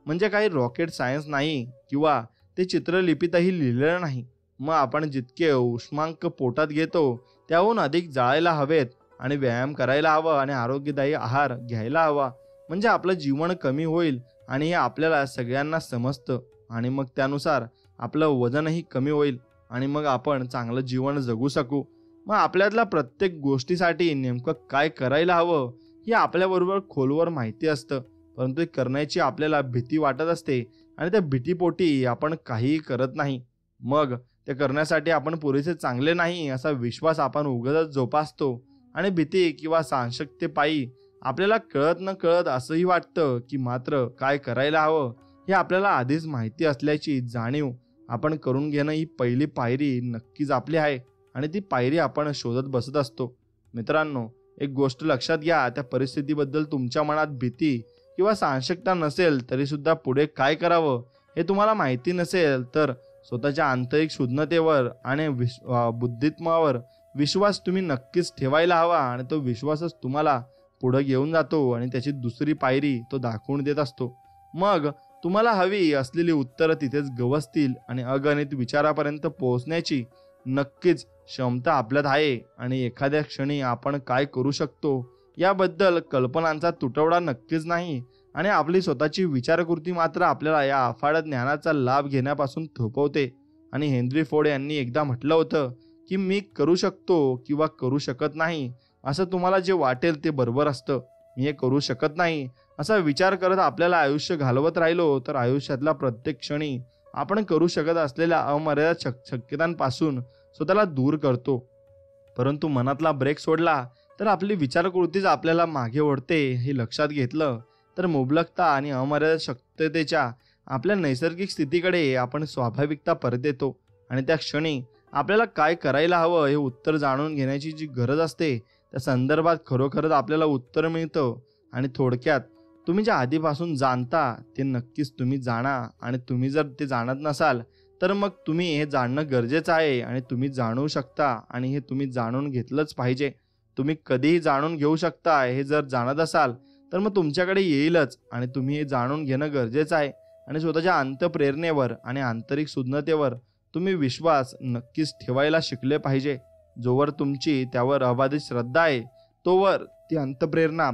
म्हणजे काही रॉकेट सायन्स नाही किंवा ते चित्रलिपीतही लिहिलेलं नाही. मग आपण जितके उष्मांक पोटात घेतो त्याहून अधिक जाळायला हवेत आणि व्यायाम करायला हवा आणि आरोग्यदायी आहार घ्यायला हवा, म्हणजे आपलं जीवन कमी होईल आणि हे आपल्याला सगळ्यांना समजतं. आणि मग त्यानुसार आपलं वजनही कमी होईल आणि मग आपण चांगलं जीवन जगू शकू. मग आपल्यातल्या प्रत्येक गोष्टीसाठी नेमकं काय करायला हवं हे आपल्याबरोबर खोलवर माहिती असतं, परंतु हे करण्याची आपल्याला भीती वाटत असते आणि त्या भीतीपोटी आपण काहीही करत नाही. मग ते करण्यासाठी आपण पुरेसे चांगले नाही असा विश्वास आपण उगाचच जोपासतो आणि भीती किंवा साशंकतेपायी आपल्याला कळत न कळत असंही वाटतं की मात्र काय करायला हवं हे आपल्याला आधीच माहिती असल्याची जाणीव आपण करून घेणं ही पहिली पायरी नक्कीच आपली आहे आणि ती पायरी आपण शोधत बसत असतो. मित्रांनो, एक गोष्ट लक्षात घ्या, त्या परिस्थितीबद्दल तुमच्या मनात भीती किंवा साशंकता नसेल तरी सुद्धा पुढे काय करावं हे तुम्हाला माहिती नसेल तर स्वतःच्या आंतरिक शुद्धतेवर आणि बुद्धित्मावर विश्वास तुम्ही नक्कीच ठेवायला हवा आणि तो विश्वासच तुम्हाला पुढे घेऊन जातो आणि त्याची दुसरी पायरी तो दाखवून देत असतो. मग तुम्हाला हवी असलेली उत्तरं तिथेच गवसतील आणि अगणित विचारापर्यंत पोहोचण्याची नक्कीच क्षमता आपल्यात आहे आणि एखाद्या क्षणी आपण काय करू शकतो याबद्दल कल्पनांचा तुटवडा नक्कीच नाही आणि आपली स्वतःची विचारकृती मात्र आपल्याला या अफाट ज्ञानाचा लाभ घेण्यापासून थोपवते. आणि हेनरी फोर्ड यांनी एकदा म्हटलं होतं की मी करू शकतो किंवा करू शकत नाही असं तुम्हाला जे वाटेल ते बरोबर असतं. मी हे करू शकत नाही असा विचार करत आपल्याला आयुष्य घालवत राहिलो तर आयुष्यातल्या प्रत्येक क्षणी आपण करू शकत असलेल्या अमर्यादित शक्यतांपासून स्वतःला दूर करतो. परंतु मनातला ब्रेक सोडला तर आपली विचारकृतीच आपल्याला मागे ओढते. हे लक्षात घेतलं तर मुबलकता आणि अमर्यादित शक्यतेच्या आपल्या नैसर्गिक स्थितीकडे आपण स्वाभाविकता परत येतो आणि त्या क्षणी आपल्याला काय करायला हवं हे उत्तर जाणून घेण्याची जी गरज असते त्या संदर्भात खरोखरच आपल्याला उत्तर मिळतं. आणि थोडक्यात, तुम्ही जे आधीपासून जाणता ते नक्कीच तुम्ही जाणा आणि तुम्ही जर ते जाणत नसाल तर मग तुम्ही हे जाणणं गरजेचं आहे आणि तुम्ही जाणू शकता आणि हे तुम्ही जाणून घेतलंच पाहिजे. तुम्ही कधीही जाणून घेऊ शकता हे जर जाणत असाल तर मग तुमच्याकडे येईलच आणि तुम्ही हे जाणून घेणं गरजेचं आहे. आणि स्वतःच्या अंतःप्रेरणेवर आणि आंतरिक शुद्धतेवर तुम्ही विश्वास नक्कीच ठेवायला शिकले पाहिजे. जोवर तुमची त्यावर अबाधित श्रद्धा आहे तोवर ती अंतःप्रेरणा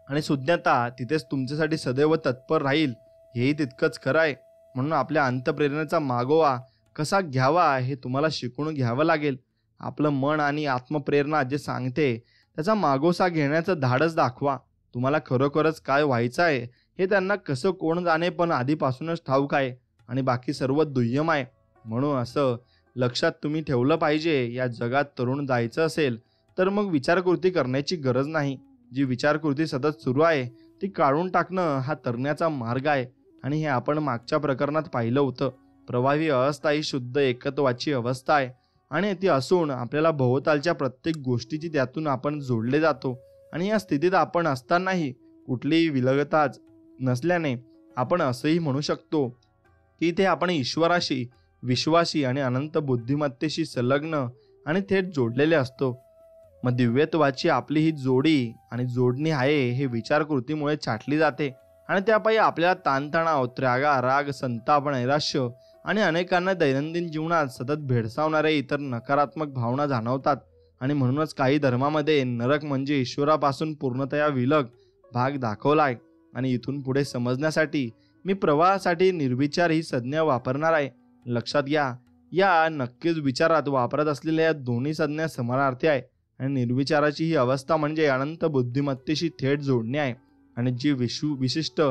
आणि शुद्धता तिथेच तुमच्यासाठी सदैव तत्पर राहील. हेही तितकंच खरं आहे. म्हणून आपल्या अंतःप्रेरणेचा मागोवा कसा घ्यावा हे तुम्हाला शिकून घ्यावं लागेल. आपलं मन आणि आत्मप्रेरणा जे सांगते त्याचा मागोसा घेण्याचं धाडस दाखवा. तुम्हाला खरोखरच काय व्हायचं आहे हे त्यांना कसं कोण जाणे पण आधीपासूनच ठाऊक आहे आणि बाकी सर्व दुय्यम आहे. म्हणून असं लक्षात तुम्ही ठेवलं पाहिजे, या जगात तरुण जायचं असेल तर मग विचारकृती करण्याची गरज नाही. जी विचारकृती सतत सुरू आहे ती काढून टाकणं हा तरण्याचा मार्ग आहे. आणि हे आपण मागच्या प्रकरणात पाहिलं होतं. प्रवाही अवस्था ही शुद्ध एकत्वाची अवस्था आहे आणि ती असून आपल्याला भोवतालच्या प्रत्येक गोष्टीची त्यातून आपण जोडले जातो. आणि या स्थितीत आपण असतानाही कुठलीही विलगताच नसल्याने आपण असंही म्हणू शकतो की ते आपण ईश्वराशी, विश्वाशी आणि अनंत बुद्धिमत्तेशी संलग्न आणि थेट जोडलेले असतो. मग दिव्यत्वाची आपली ही जोडी आणि जोडणी आहे हे विचारकृतीमुळे छाटली जाते आणि त्यापायी आपल्याला ताणतणाव, त्रागा, राग, संताप, नैराश्य आणि अनेकांना दैनंदिन जीवनात सतत भेडसावणाऱ्या इतर नकारात्मक भावना जाणवतात. आणि म्हणूनच काही धर्मामध्ये नरक म्हणजे ईश्वरापासून पूर्णतया विलग भाग दाखवलाय. आणि इथून पुढे समजण्यासाठी मी प्रवाहासाठी निर्विचार ही संज्ञा वापरणार आहे. लक्षात घ्या, या नक्कीच विचारात वापरत असलेल्या या दोन्ही संज्ञा समानार्थी आहे. आणि निर्विचाराची ही अवस्था म्हणजे अनंत बुद्धिमत्तेशी थेट जोडणी आहे. आणि जी विशिष्ट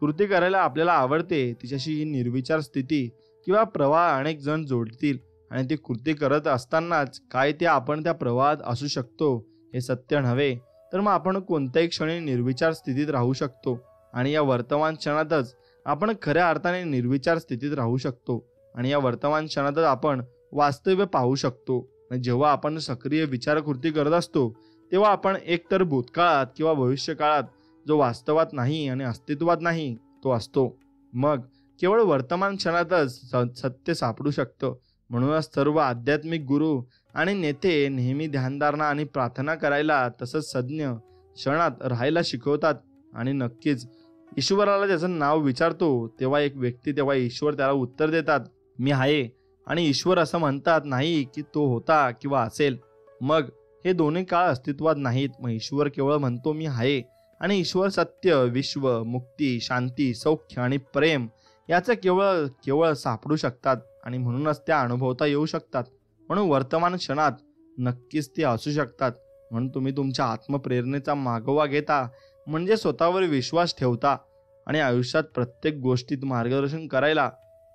कृती करायला आपल्याला आवडते तिच्याशी ही निर्विचार स्थिती किंवा प्रवाह अनेक जण जोडतील. आणि ती कृती करत असतानाच काय ते आपण त्या प्रवाहात असू शकतो हे सत्य नव्हे तर मग आपण कोणत्याही क्षणी निर्विचार स्थितीत राहू शकतो. आणि या वर्तमान क्षणातच आपण खऱ्या अर्थाने निर्विचार स्थितीत राहू शकतो. आणि या वर्तमान क्षणातच आपण वास्तव्य पाहू शकतो. आणि जेव्हा आपण सक्रिय विचारकृती करत असतो तेव्हा आपण एकतर भूतकाळात किंवा भविष्यकाळात जो वास्तवात नाही आणि अस्तित्वात नाही तो असतो. मग केवळ वर्तमान क्षणातच सत्य सापडू शकतं. म्हणूनच सर्व आध्यात्मिक गुरु आणि नेते नेहमी ध्यानधारणा आणि प्रार्थना करायला तसंच सज्ञ क्षणात राहायला शिकवतात. आणि नक्कीच ईश्वराला त्याचं नाव विचारतो तेव्हा एक व्यक्ती, तेव्हा ईश्वर त्याला उत्तर देतात, मी आहे. आणि ईश्वर असं म्हणतात नाही की तो होता किंवा असेल. मग हे दोन्ही काळ अस्तित्वात नाहीत. मग ईश्वर केवळ म्हणतो मी आहे. आणि ईश्वर सत्य, विश्व, मुक्ती, शांती, सौख्य आणि प्रेम याचं केवळ केवळ सापडू शकतात आणि म्हणूनच त्या अनुभवता येऊ शकतात. म्हणून वर्तमान क्षणात नक्कीच ते असू शकतात. म्हणून तुम्ही तुमच्या आत्मप्रेरणेचा मागोवा घेता म्हणजे स्वतःवर विश्वास ठेवता आणि आयुष्यात प्रत्येक गोष्टीत मार्गदर्शन करायला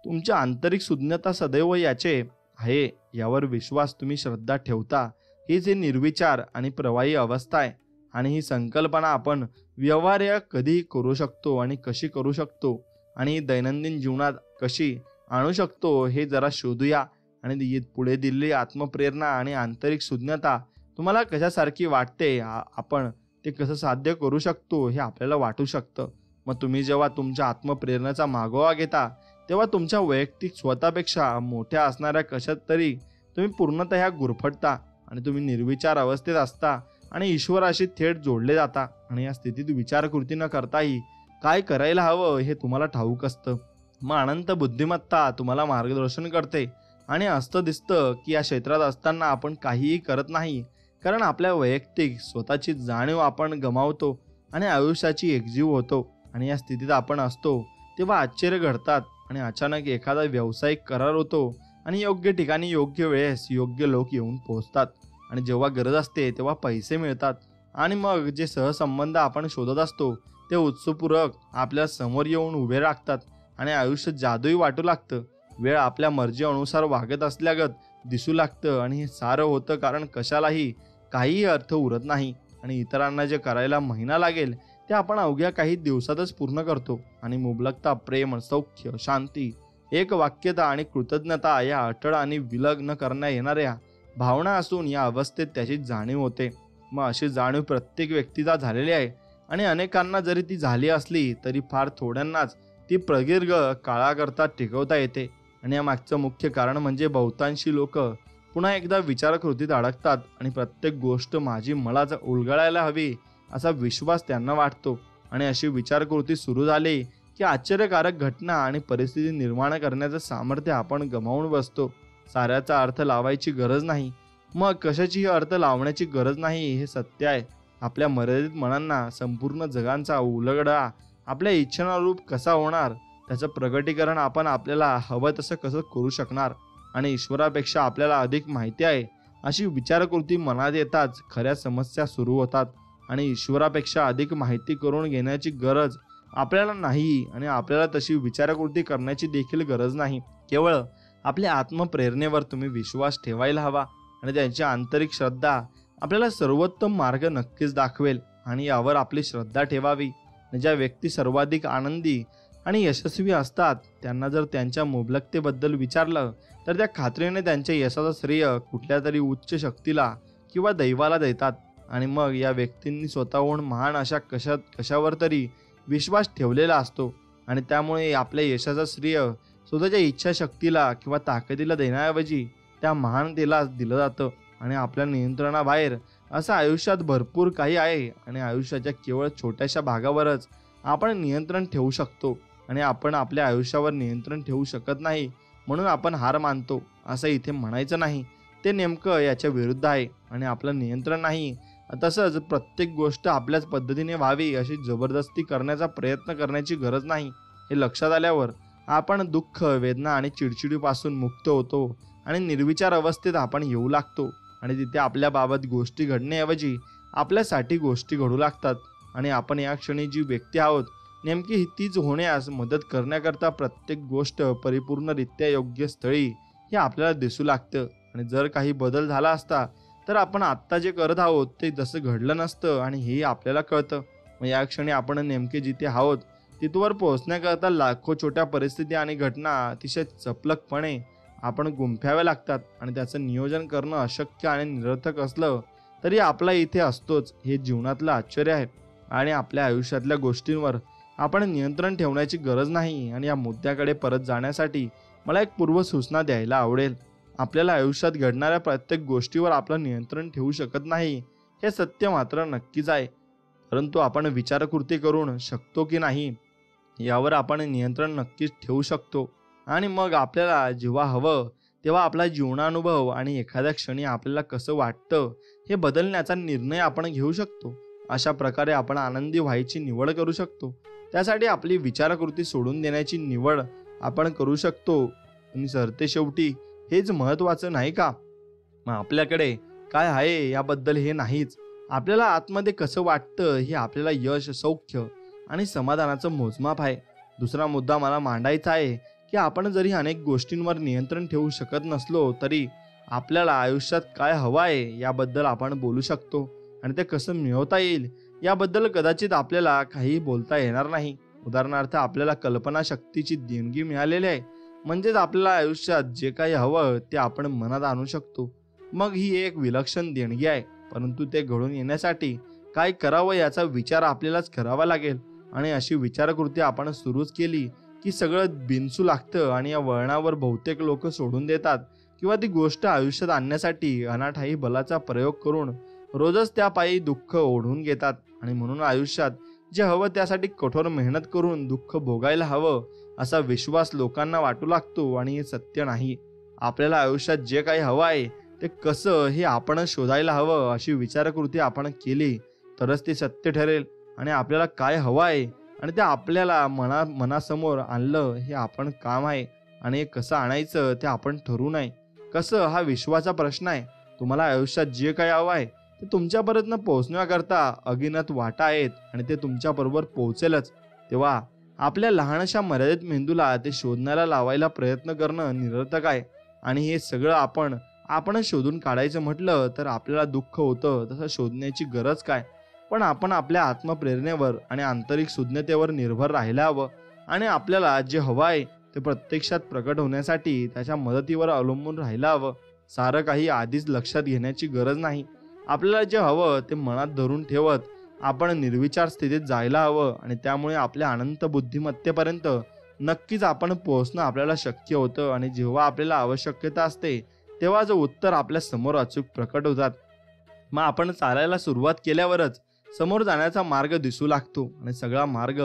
तुमची आंतरिक सुज्ञता सदैव याचे आहे यावर विश्वास तुम्ही श्रद्धा ठेवता. हीच निर्विचार आणि प्रवाही अवस्था आहे. आणि ही संकल्पना आपण व्यवहार्य कधी करू शकतो आणि कशी करू शकतो आणि दैनंदिन जीवनात कशी आणू शकतो हे जरा शोधूया. आणि पुढे दिलेली आत्मप्रेरणा आणि आंतरिक सुज्ञता तुम्हाला कशासारखी वाटते, आपण ते कसं साध्य करू शकतो हे आपल्याला वाटू शकतं. मग तुम्ही जेव्हा तुमच्या आत्मप्रेरणेचा मागोवा घेता तेव्हा तुमच्या वैयक्तिक स्वतःपेक्षा मोठ्या असणाऱ्या कशात तरी तुम्ही पूर्णतः गुरफटता आणि तुम्ही निर्विचार अवस्थेत असता आणि ईश्वराशी थेट जोडले जाता. आणि या स्थितीत विचारकृती न करताही काय करायला हवं हे तुम्हाला ठाऊक असतं. मग अनंत बुद्धिमत्ता तुम्हाला मार्गदर्शन करते आणि असतं दिसतं की या क्षेत्रात असताना आपण काहीही करत नाही, कारण आपल्या वैयक्तिक स्वतःची जाणीव आपण गमावतो आणि आयुष्याची एकजीव होतो. आणि या स्थितीत आपण असतो तेव्हा आश्चर्य घडतात आणि अचानक एखादा व्यावसायिक करार होतो आणि योग्य ठिकाणी योग्य वेळेस योग्य लोक येऊन पोहोचतात आणि जेव्हा गरज असते तेव्हा पैसे मिळतात. आणि मग जे सहसंबंध आपण शोधत असतो ते उत्सुकपूर्वक आपल्या समोर येऊन उभे राखतात आणि आयुष्य जादुई वाटू लागतं. वेळ आपल्या मर्जी अनुसार वागत असल्यागत दिसू लागतं आणि हे सारं होतं कारण कशालाही काहीही अर्थ उरत नाही आणि इतरांना जे करायला महिना लागेल ते आपण अवघ्या काही दिवसातच पूर्ण करतो. आणि मुबलकता, प्रेम, सौख्य, शांती, एक वाक्यता आणि कृतज्ञता या अटळ आणि विलग न करता येणाऱ्या भावना असून या अवस्थेत त्याची जाणीव होते. मग अशी जाणीव प्रत्येक व्यक्तीला झालेली आहे आणि अनेकांना जरी ती झाली असली तरी फार थोड्यांनाच ती प्रदीर्घ काळाकरता टिकवता येते. आणि या मागचं मुख्य कारण म्हणजे बहुतांशी लोक पुन्हा एकदा विचारकृतीत अडकतात आणि प्रत्येक गोष्ट माझी मलाच उलगडायला हवी असा विश्वास त्यांना वाटतो. आणि अशी विचारकृती सुरू झाली की आश्चर्यकारक घटना आणि परिस्थिती निर्माण करण्याचं सामर्थ्य आपण गमावून बसतो. साऱ्याचा अर्थ लावायची गरज नाही, मग कशाचीही अर्थ लावण्याची गरज नाही हे सत्य आहे. आपल्या मर्यादित मनांना संपूर्ण जगांचा उलगडा आपल्या इच्छेनुरूप कसा होणार, त्याचं प्रगटीकरण आपण आपल्याला हवं तसं कसं करू शकणार. आणि ईश्वरापेक्षा आपल्याला अधिक माहिती आहे अशी विचारकृती मनात येताच खऱ्या समस्या सुरू होतात. आणि ईश्वरापेक्षा अधिक माहिती करून घेण्याची गरज आपल्याला नाही आणि आपल्याला तशी विचारकृती करण्याची देखील गरज नाही. केवळ आपल्या आत्मप्रेरणेवर तुम्ही विश्वास ठेवायला हवा आणि त्यांची आंतरिक श्रद्धा आपल्याला सर्वोत्तम मार्ग नक्कीच दाखवेल. आणि यावर आपली श्रद्धा ठेवावी. ज्या व्यक्ती सर्वाधिक आनंदी आणि यशस्वी असतात त्यांना जर त्यांच्या मुबलकतेबद्दल विचारलं तर त्या खात्रीने त्यांच्या यशाचं श्रेय कुठल्या तरी उच्च शक्तीला किंवा दैवाला देतात. आणि मग या व्यक्तींनी स्वतःहून महान अशा कशावर तरी विश्वास ठेवलेला असतो आणि त्यामुळे आपल्या यशाचं श्रेय स्वतःच्या इच्छाशक्तीला किंवा ताकदीला देण्याऐवजी त्या महानतेला दिलं जातं. आणि आपल्या नियंत्रणाबाहेर असं आयुष्यात भरपूर काही आहे आणि आयुष्याच्या केवळ छोट्याशा भागावरच आपण नियंत्रण ठेवू शकतो. आणि आपण आपल्या आयुष्यावर नियंत्रण ठेवू शकत नाही म्हणून आपण हार मानतो असं इथे म्हणायचं नाही. ते नेमकं याच्या विरुद्ध आहे. आणि आपलं नियंत्रण नाही, तसंच प्रत्येक गोष्ट आपल्याच पद्धतीने व्हावी अशी जबरदस्ती करण्याचा प्रयत्न करण्याची गरज नाही. हे लक्षात आल्यावर आपण दुःख, वेदना आणि चिडचिडीपासून मुक्त होतो आणि निर्विचार अवस्थेत आपण येऊ लागतो. आणि तिथे आपल्याबाबत गोष्टी घडण्याऐवजी आपल्यासाठी गोष्टी घडू लागतात. आणि आपण या क्षणी जी व्यक्ती आहोत नेमकी तीच होण्यास मदत करण्याकरता प्रत्येक गोष्ट परिपूर्णरित्या योग्य स्थळी हे आपल्याला दिसू लागतं. आणि जर काही बदल झाला असता तर आपण आत्ता जे करत आहोत ते जसं घडलं नसतं आणि हे आपल्याला कळतं. मग या क्षणी आपण नेमके जिथे आहोत तिथवर पोहोचण्याकरता लाखो छोट्या परिस्थिती आणि घटना अतिशय चपलकपणे आपण गुंफाव्या लागतात. आणि त्याचं नियोजन करणं अशक्य आणि निरर्थक असलं तरी आपला इथे असतोच हे जीवनातलं आश्चर्य आहे. आणि आपल्या आयुष्यातल्या गोष्टींवर आपण नियंत्रण ठेवण्याची गरज नाही. आणि या मुद्द्याकडे परत जाण्यासाठी मला एक पूर्वसूचना द्यायला आवडेल. आपल्याला आयुष्यात घडणाऱ्या प्रत्येक गोष्टीवर आपलं नियंत्रण ठेवू शकत नाही हे सत्य मात्र नक्कीच आहे. परंतु आपण विचारकृती करून शकतो की नाही यावर आपण नियंत्रण नक्कीच ठेवू शकतो. आणि मग आपल्याला जेव्हा हवं तेव्हा आपला जीवनानुभव आणि एखाद्या क्षणी आपल्याला कसं वाटतं हे बदलण्याचा निर्णय आपण घेऊ शकतो. अशा प्रकारे आपण आनंदी व्हायची निवड करू शकतो. त्यासाठी आपली विचारकृती सोडून देण्याची निवड आपण करू शकतो. आणि सरतेशेवटी हेच महत्त्वाचं नाही का? मग आपल्याकडे काय आहे याबद्दल हे नाहीच, आपल्याला आतमध्ये कसं वाटतं हे आपल्याला यश, सौख्य आणि समाधानाचं मोजमाप आहे. दुसरा मुद्दा मला मांडायचा आहे की आपण जरी अनेक गोष्टींवर नियंत्रण ठेवू शकत नसलो तरी आपल्याला आयुष्यात काय हवं आहे याबद्दल आपण बोलू शकतो. आणि ते कसं मिळवता येईल याबद्दल कदाचित आपल्याला काही बोलता येणार नाही. उदाहरणार्थ, आपल्याला कल्पनाशक्तीची देणगी मिळालेली आहे, म्हणजेच आपल्याला आयुष्यात जे काही हवं ते आपण मनात आणू शकतो. मग ही एक विलक्षण देणगी आहे, परंतु ते घडून येण्यासाठी काय करावं याचा विचार आपल्यालाच करावा लागेल. आणि अशी विचारकृती आपण सुरूच केली की सगळं बिनसू लागतं आणि या वळणावर बहुतेक लोक सोडून देतात किंवा ती गोष्ट आयुष्यात आणण्यासाठी अनाठायी बलाचा प्रयोग करून रोजच त्या पायी दुःख ओढून घेतात. आणि म्हणून आयुष्यात जे हवं त्यासाठी कठोर मेहनत करून दुःख भोगायला हवं असा विश्वास लोकांना वाटू लागतो, आणि हे सत्य नाही. आपल्याला आयुष्यात जे काही हवं आहे ते कसं हे आपण शोधायला हवं. अशी विचारकृती आपण केली तरच ते सत्य ठरेल. आणि आपल्याला काय हवं आहे आणि ते आपल्याला मनासमोर आणलं हे आपण काम आहे, आणि हे कसं आणायचं ते आपण ठरवू नये. कसं हा विश्वाचा प्रश्न आहे. तुम्हाला आयुष्यात जे काही हवं आहे ते तुमच्यापर्यंत पोहोचण्याकरता अगिनत वाटा आहेत आणि ते तुमच्याबरोबर पोहोचेलच. तेव्हा आपल्या लहानशा मर्यादित मेंदूला ते शोधण्याला लावायला प्रयत्न करणं निरर्थक आहे. आणि हे सगळं आपण शोधून काढायचं म्हटलं तर आपल्याला दुःख होतं. तसं शोधण्याची गरज काय? पण आपण आपल्या आत्मप्रेरणेवर आणि आंतरिक सुज्ञतेवर निर्भर राहायला हवं. आणि आपल्याला जे हवं आहे ते प्रत्यक्षात प्रकट होण्यासाठी त्याच्या मदतीवर अवलंबून राहायला हवं. सारं काही आधीच लक्षात घेण्याची गरज नाही. आपल्याला जे हवं ते मनात धरून ठेवत आपण निर्विचार स्थितीत जायला हवं. आणि त्यामुळे आपल्या अनंत बुद्धिमत्तेपर्यंत नक्कीच आपण पोहोचणं आपल्याला शक्य होतं. आणि जेव्हा आपल्याला आवश्यकता असते तेव्हा जो उत्तर आपल्या समोर अचूक प्रकट होतात. मग आपण चालायला सुरुवात केल्यावरच समोर जाण्याचा मार्ग दिसू लागतो. आणि सगळा मार्ग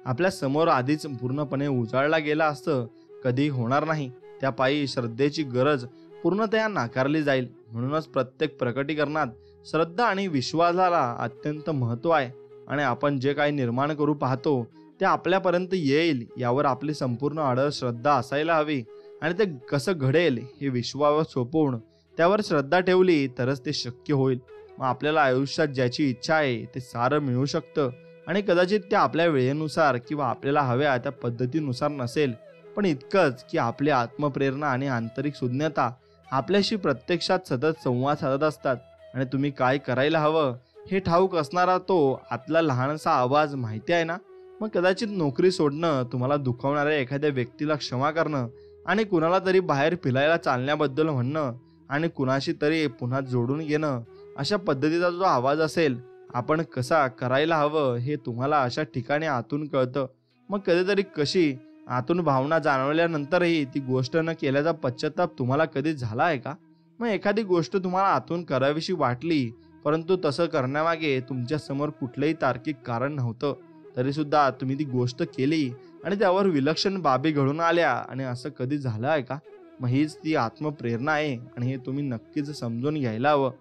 आपल्या समोर आधीच पूर्णपणे उजाळला गेला असं कधी होणार नाही. त्या पायी श्रद्धेची गरज पूर्णतया नाकारली जाईल. म्हणूनच प्रत्येक प्रकटीकरणात श्रद्धा आणि विश्वासाला अत्यंत महत्त्व आहे. आणि आपण जे काही निर्माण करू पाहतो ते आपल्यापर्यंत येईल यावर आपली संपूर्ण अढळ श्रद्धा असायला हवी. आणि ते कसं घडेल हे विश्वावर सोपवून त्यावर श्रद्धा ठेवली तरच ते शक्य होईल. मग आपल्याला आयुष्यात ज्याची इच्छा आहे ते सारं मिळू शकतं. आणि कदाचित ते आपल्या वेळेनुसार किंवा आपल्याला हव्या त्या पद्धतीनुसार नसेल, पण इतकंच की आपली आत्मप्रेरणा आणि आंतरिक सुज्ञता आपल्याशी प्रत्यक्षात सतत संवाद साधत असतात. आणि तुम्ही काय करायला हवं हे ठाऊक असणारा तो आतला लहानसा आवाज माहिती आहे ना. मग कदाचित नोकरी सोडणं, तुम्हाला दुखावणाऱ्या एखाद्या व्यक्तीला क्षमा करणं, आणि कुणाला तरी बाहेर फिरायला चालण्याबद्दल म्हणणं, आणि कुणाशी तरी पुन्हा जोडून घेणं, अशा पद्धतीचा जो आवाज असेल, आपण कसा करायला हवं हे तुम्हाला अशा ठिकाणी आतून कळतं. मग कधीतरी कशी आतून भावना जाणवल्यानंतरही ती गोष्ट न केल्याचा पश्चाताप तुम्हाला कधी झाला आहे का? मग एखादी गोष्ट तुम्हाला आतून करावीशी वाटली, परंतु तसं करण्यामागे तुमच्या समोर कुठलंही तार्किक कारण नव्हतं, तरी सुद्धा तुम्ही ती गोष्ट केली आणि त्यावर विलक्षण बाबी घडून आल्या, आणि असं कधी झालं आहे का? मग हीच ती आत्मप्रेरणा आहे, आणि हे तुम्ही नक्कीच समजून घ्यायला हवं.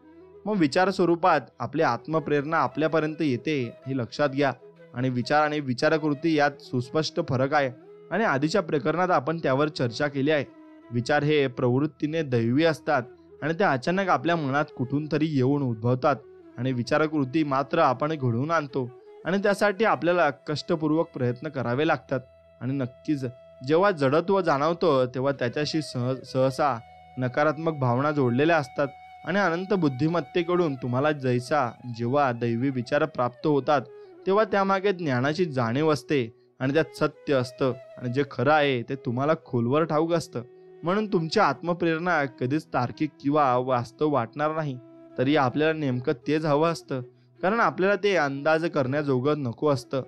मग विचार स्वरूपात आपली आत्मप्रेरणा आपल्यापर्यंत येते हे लक्षात घ्या. आणि विचार आणि विचारकृती यात सुस्पष्ट फरक आहे, आणि आधीच्या प्रकरणात आपण त्यावर चर्चा केली आहे. विचार हे प्रवृत्तीने दैवी असतात आणि ते अचानक आपल्या मनात कुठून तरी येऊन उद्भवतात, आणि विचारकृती मात्र आपण घडवून आणतो. आणि त्यासाठी आपल्याला कष्टपूर्वक प्रयत्न करावे लागतात. आणि नक्कीच जेव्हा जडत्व जाणवतं तेव्हा त्याच्याशी सहसा नकारात्मक भावना जोडलेल्या असतात. आणि अनंत बुद्धिमत्तेकडून तुम्हाला जेव्हा दैवी विचार प्राप्त होतात तेव्हा त्यामागे ज्ञानाची जाणीव असते, आणि त्यात सत्य असतं, आणि जे खरं आहे ते तुम्हाला खोलवर ठाऊक असतं. म्हणून तुमची आत्मप्रेरणा कधीच तार्किक किंवा वास्तव वाटणार नाही, तरी आपल्याला नेमकं तेच हवं असतं, कारण आपल्याला ते अंदाज करण्याजोगं नको असतं.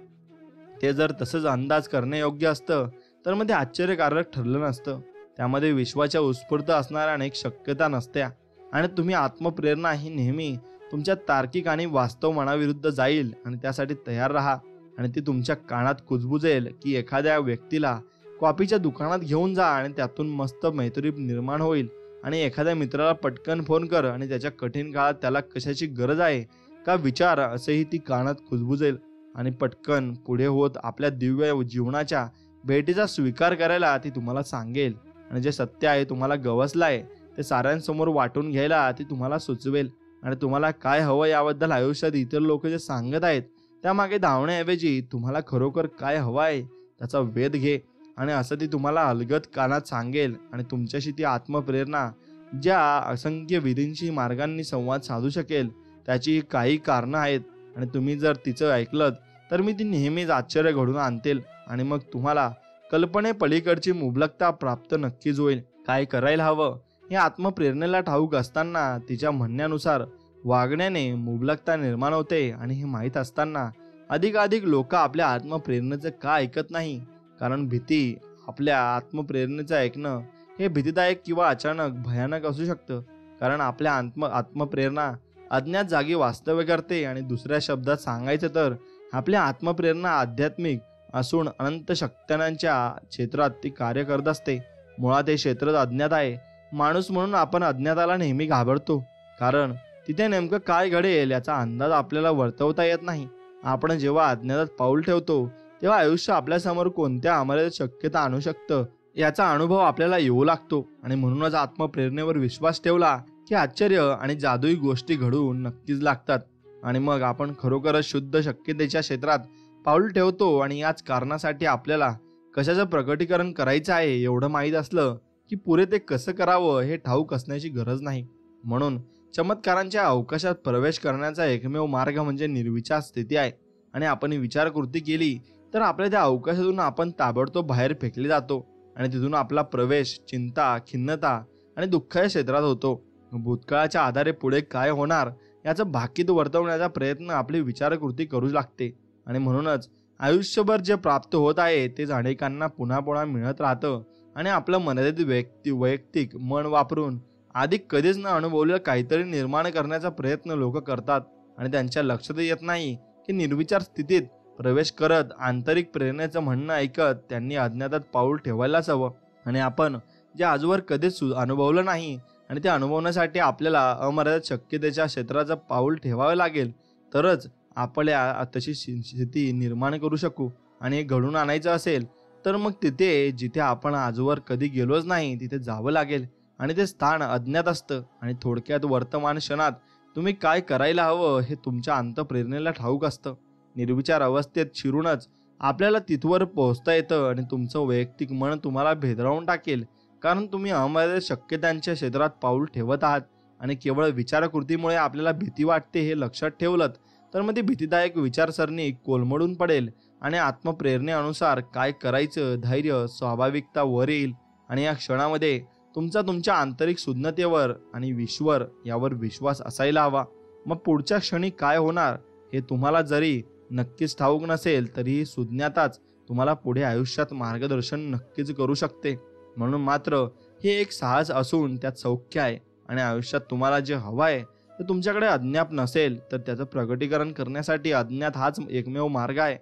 ते जर तसंच अंदाज करण्यायोग्य असतं तर मग ते आश्चर्यकारक ठरलं नसतं. त्यामध्ये विश्वाच्या उत्स्फूर्त असणाऱ्या अनेक शक्यता नसत्या. आणि तुम्ही आत्मप्रेरणा ही नेहमी तुमच्या तार्किक आणि वास्तव मनाविरुद्ध जाईल आणि त्यासाठी तयार राहा. आणि ती तुमच्या कानात कुजबुजेल की एखाद्या व्यक्तीला कॉफीच्या दुकानात घेऊन जा आणि त्यातून मस्त मैत्री निर्माण होईल. आणि एखाद्या मित्राला पटकन फोन कर आणि त्याच्या कठीण काळात त्याला कशाची गरज आहे का विचार, असेही ती कानात कुजबुजेल. आणि पटकन पुढे होत आपल्या दिव्य जीवनाच्या भेटीचा स्वीकार करायला ती तुम्हाला सांगेल. आणि जे सत्य आहे तुम्हाला गवसलं आहे ते साऱ्यांसमोर वाटून घ्यायला ती तुम्हाला सुचवेल. आणि तुम्हाला काय हवं याबद्दल आयुष्यात इतर लोक जे सांगत आहेत त्यामागे धावण्याऐवजी तुम्हाला खरोखर काय हवं आहे त्याचा वेध घे. आणि असं ती तुम्हाला अलगद कानात सांगेल. आणि तुमच्याशी ती आत्मप्रेरणा ज्या असंख्य विधींशी मार्गांनी संवाद साधू शकेल त्याची काही कारणं आहेत. आणि तुम्ही जर तिचं ऐकलं तर मी ती नेहमीच आश्चर्य घडून आणतील. आणि मग तुम्हाला कल्पने पलीकडची मुबलकता प्राप्त नक्कीच होईल. काय करायला हवं हे आत्मप्रेरणेला ठाऊक असताना तिच्या म्हणण्यानुसार वागण्याने मुबलकता निर्माण होते. आणि हे माहीत असताना अधिकाधिक लोक आपल्या आत्मप्रेरणेचं का ऐकत नाही, कारण भीती. आपल्या आत्मप्रेरणेचं ऐकणं हे भीतीदायक किंवा अचानक भयानक असू शकतं. कारण आपल्या आत्मप्रेरणा अज्ञात जागी वास्तव्य करते. आणि दुसऱ्या शब्दात सांगायचं तर आपल्या आत्मप्रेरणा आध्यात्मिक असून अनंत शक्त्यांच्या क्षेत्रात ती कार्य करत असते. मुळात हे क्षेत्र अज्ञात आहे. माणूस म्हणून आपण अज्ञाताला नेहमी घाबरतो, कारण तिथे नेमकं काय घडेल याचा अंदाज आपल्याला वर्तवता येत नाही. आपण जेव्हा अज्ञातात पाऊल ठेवतो तेव्हा आयुष्य आपल्यासमोर कोणत्या अमर्यादित शक्यता आणू शकतं याचा अनुभव आपल्याला येऊ लागतो. आणि म्हणूनच आत्मप्रेरणेवर विश्वास ठेवला की आश्चर्य आणि जादुई गोष्टी घडून नक्कीच लागतात. आणि मग आपण खरोखरच शुद्ध शक्यतेच्या क्षेत्रात पाऊल ठेवतो. आणि याच कारणासाठी आपल्याला कशाचं प्रकटीकरण करायचं आहे एवढं माहीत असलं की पुरे ते कसं करावं हे ठाऊक असण्याची गरज नाही. म्हणून चमत्कारांच्या अवकाशात प्रवेश करण्याचा एकमेव मार्ग म्हणजे निर्विचार स्थिती आहे. आणि आपण विचारकृती केली तर आपल्या त्या अवकाशातून आपण ताबडतोब बाहेर फेकले जातो. आणि तिथून आपला प्रवेश चिंता, खिन्नता आणि दुःखाच्या क्षेत्रात होतो. भूतकाळाच्या आधारे पुढे काय होणार याचं भाकीत वर्तवण्याचा प्रयत्न आपली विचारकृती करू लागते. आणि म्हणूनच आयुष्यभर जे प्राप्त होत आहे तेच अनेकांना पुन्हा पुन्हा मिळत राहतं. आणि आपलं मर्यादित वैयक्तिक मन वापरून अधिक कधीच न अनुभवलेलं काहीतरी निर्माण करण्याचा प्रयत्न लोक करतात. आणि त्यांच्या लक्षात येत नाही की निर्विचार स्थितीत प्रवेश करत आंतरिक प्रेरणेचं म्हणणं ऐकत त्यांनी अज्ञातात पाऊल ठेवायलाच हवं. आणि आपण जे आजवर कधीच अनुभवलं नाही आणि ते अनुभवण्यासाठी आपल्याला अमर्यादित शक्यतेच्या क्षेत्राचं पाऊल ठेवावं लागेल, तरच आपल्या तशी स्थिती निर्माण करू शकू. आणि हे घडून आणायचं असेल तर मग तिथे जिथे आपण आजवर कधी गेलोच नाही तिथे जावं लागेल. आणि ते स्थान अज्ञात असतं. आणि थोडक्यात वर्तमान क्षणात तुम्ही काय करायला हवं हे तुमच्या अंतप्रेरणेला ठाऊक असतं. निर्विचार अवस्थेत शिरूनच आपल्याला तिथवर पोहोचता येतं. आणि तुमचं वैयक्तिक मन तुम्हाला भेदरावून टाकेल, कारण तुम्ही अमर्यादित शक्यतांच्या क्षेत्रात पाऊल ठेवत आहात. आणि केवळ विचारकृतीमुळे आपल्याला भीती वाटते हे लक्षात ठेवलं तर मग ती भीतीदायक विचारसरणी कोलमडून पडेल. आणि आत्मप्रेरणेनुसार काय करायचं धैर्य, स्वाभाविकता वर येईल. आणि या क्षणामध्ये तुमच्या आंतरिक शुद्धतेवर आणि ईश्वर यावर विश्वास असायला हवा. मग पुढच्या क्षणी काय होणार हे तुम्हाला जरी नक्कीच ठाऊक नसेल तरीही सुज्ञाताच तुम्हाला पुढे आयुष्यात मार्गदर्शन नक्कीच करू शकते. म्हणून मात्र हे एक साहस असून त्यात सौख्य आहे. आणि आयुष्यात तुम्हाला जे हवं आहे ते तुमच्याकडे अज्ञात नसेल तर त्याचं प्रकटीकरण करण्यासाठी अज्ञात हाच एकमेव मार्ग आहे.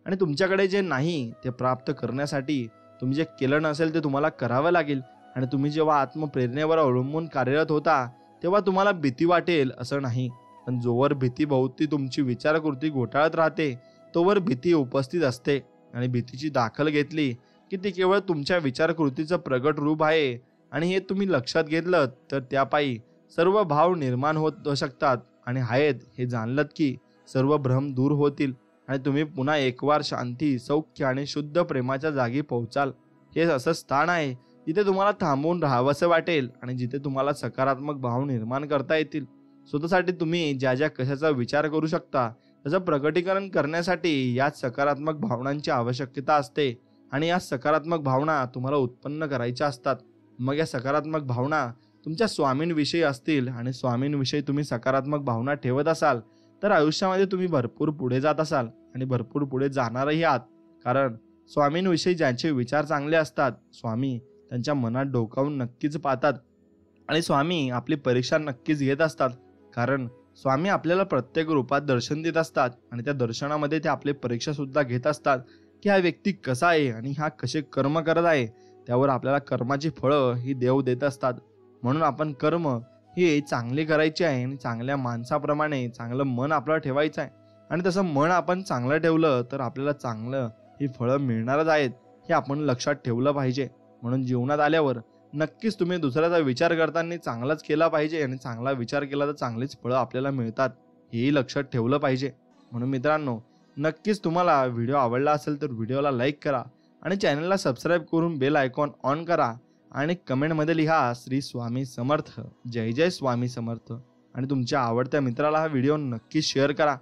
आणि तुमच्याकडे जे नाही ते प्राप्त करण्यासाठी तुम्ही जे केलं नसेल ते तुम्हाला करावं लागेल. आणि तुम्ही जेव्हा आत्मप्रेरणेवर अवलंबून कार्यरत होता तेव्हा तुम्हाला भीती वाटेल असं नाही, पण जोवर भीतीभोवती तुमची विचारकृती घोटाळत राहते तोवर भीती उपस्थित असते. आणि भीतीची दाखल घेतली की ती केवळ तुमच्या विचारकृतीचं प्रगट रूप आहे. आणि हे तुम्ही लक्षात घेतलं तर त्यापायी सर्व भाव निर्माण होत शकतात आणि आहेत हे जाणलत की सर्व भ्रम दूर होतील. आणि तुम्ही पुन्हा एकवार शांती, सौख्य आणि शुद्ध प्रेमाच्या जागी पोहोचाल. हे असं स्थान आहे जिथे तुम्हाला थांबून राहावंसं वाटेल आणि जिथे तुम्हाला सकारात्मक भाव निर्माण करता येतील. स्वतःसाठी तुम्ही ज्या ज्या कशाचा विचार करू शकता त्याचं प्रकटीकरण करण्यासाठी याच सकारात्मक भावनांची आवश्यकता असते. आणि या सकारात्मक भावना तुम्हाला उत्पन्न करायच्या असतात. मग या सकारात्मक भावना तुमच्या स्वामींविषयी असतील आणि स्वामींविषयी तुम्ही सकारात्मक भावना ठेवत असाल तर आयुष्यामध्ये तुम्ही भरपूर पुढे जात असाल आणि भरपूर पुढे जाणारही आहात. कारण स्वामींविषयी ज्यांचे विचार चांगले असतात स्वामी त्यांच्या मनात डोकावून नक्कीच पाहतात. आणि स्वामी आपली परीक्षा नक्कीच घेत असतात, कारण स्वामी आपल्याला प्रत्येक रूपात दर्शन देत असतात आणि त्या दर्शनामध्ये ते आपली परीक्षा सुद्धा घेत असतात की हा व्यक्ती कसा आहे आणि हा कसे कर्म करत आहे. त्यावर आपल्याला कर्माची फळं ही देव देत असतात. म्हणून आपण कर्म हे चांगले करायचे आहे आणि चांगल्या माणसाप्रमाणे चांगलं मन आपल्याला ठेवायचं आहे आणि तसं मन आपण चांगलं ठेवलं तर आपल्याला चांगलं ही फळं मिळणारच आहेत हे आपण लक्षात ठेवलं पाहिजे. म्हणून जीवनात आल्यावर नक्कीच तुम्ही दुसऱ्याचा विचार करताना चांगलाच केला पाहिजे आणि चांगला विचार केला तर चांगलीच फळं आपल्याला मिळतात हेही लक्षात ठेवलं पाहिजे. म्हणून मित्रांनो, नक्कीच तुम्हाला व्हिडिओ आवडला असेल तर व्हिडिओला लाईक करा आणि चॅनलला सबस्क्राईब करून बेल आयकॉन ऑन करा आणि कमेंटमध्ये लिहा श्री स्वामी समर्थ, जय जय स्वामी समर्थ आणि तुमच्या आवडत्या मित्राला हा व्हिडिओ नक्की शेअर करा.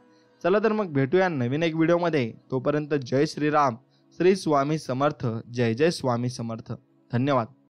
चला तर मग भेटूया नवीन एक व्हिडिओमध्ये. तोपर्यंत जय श्रीराम, श्री स्वामी समर्थ, जय जय स्वामी समर्थ. धन्यवाद.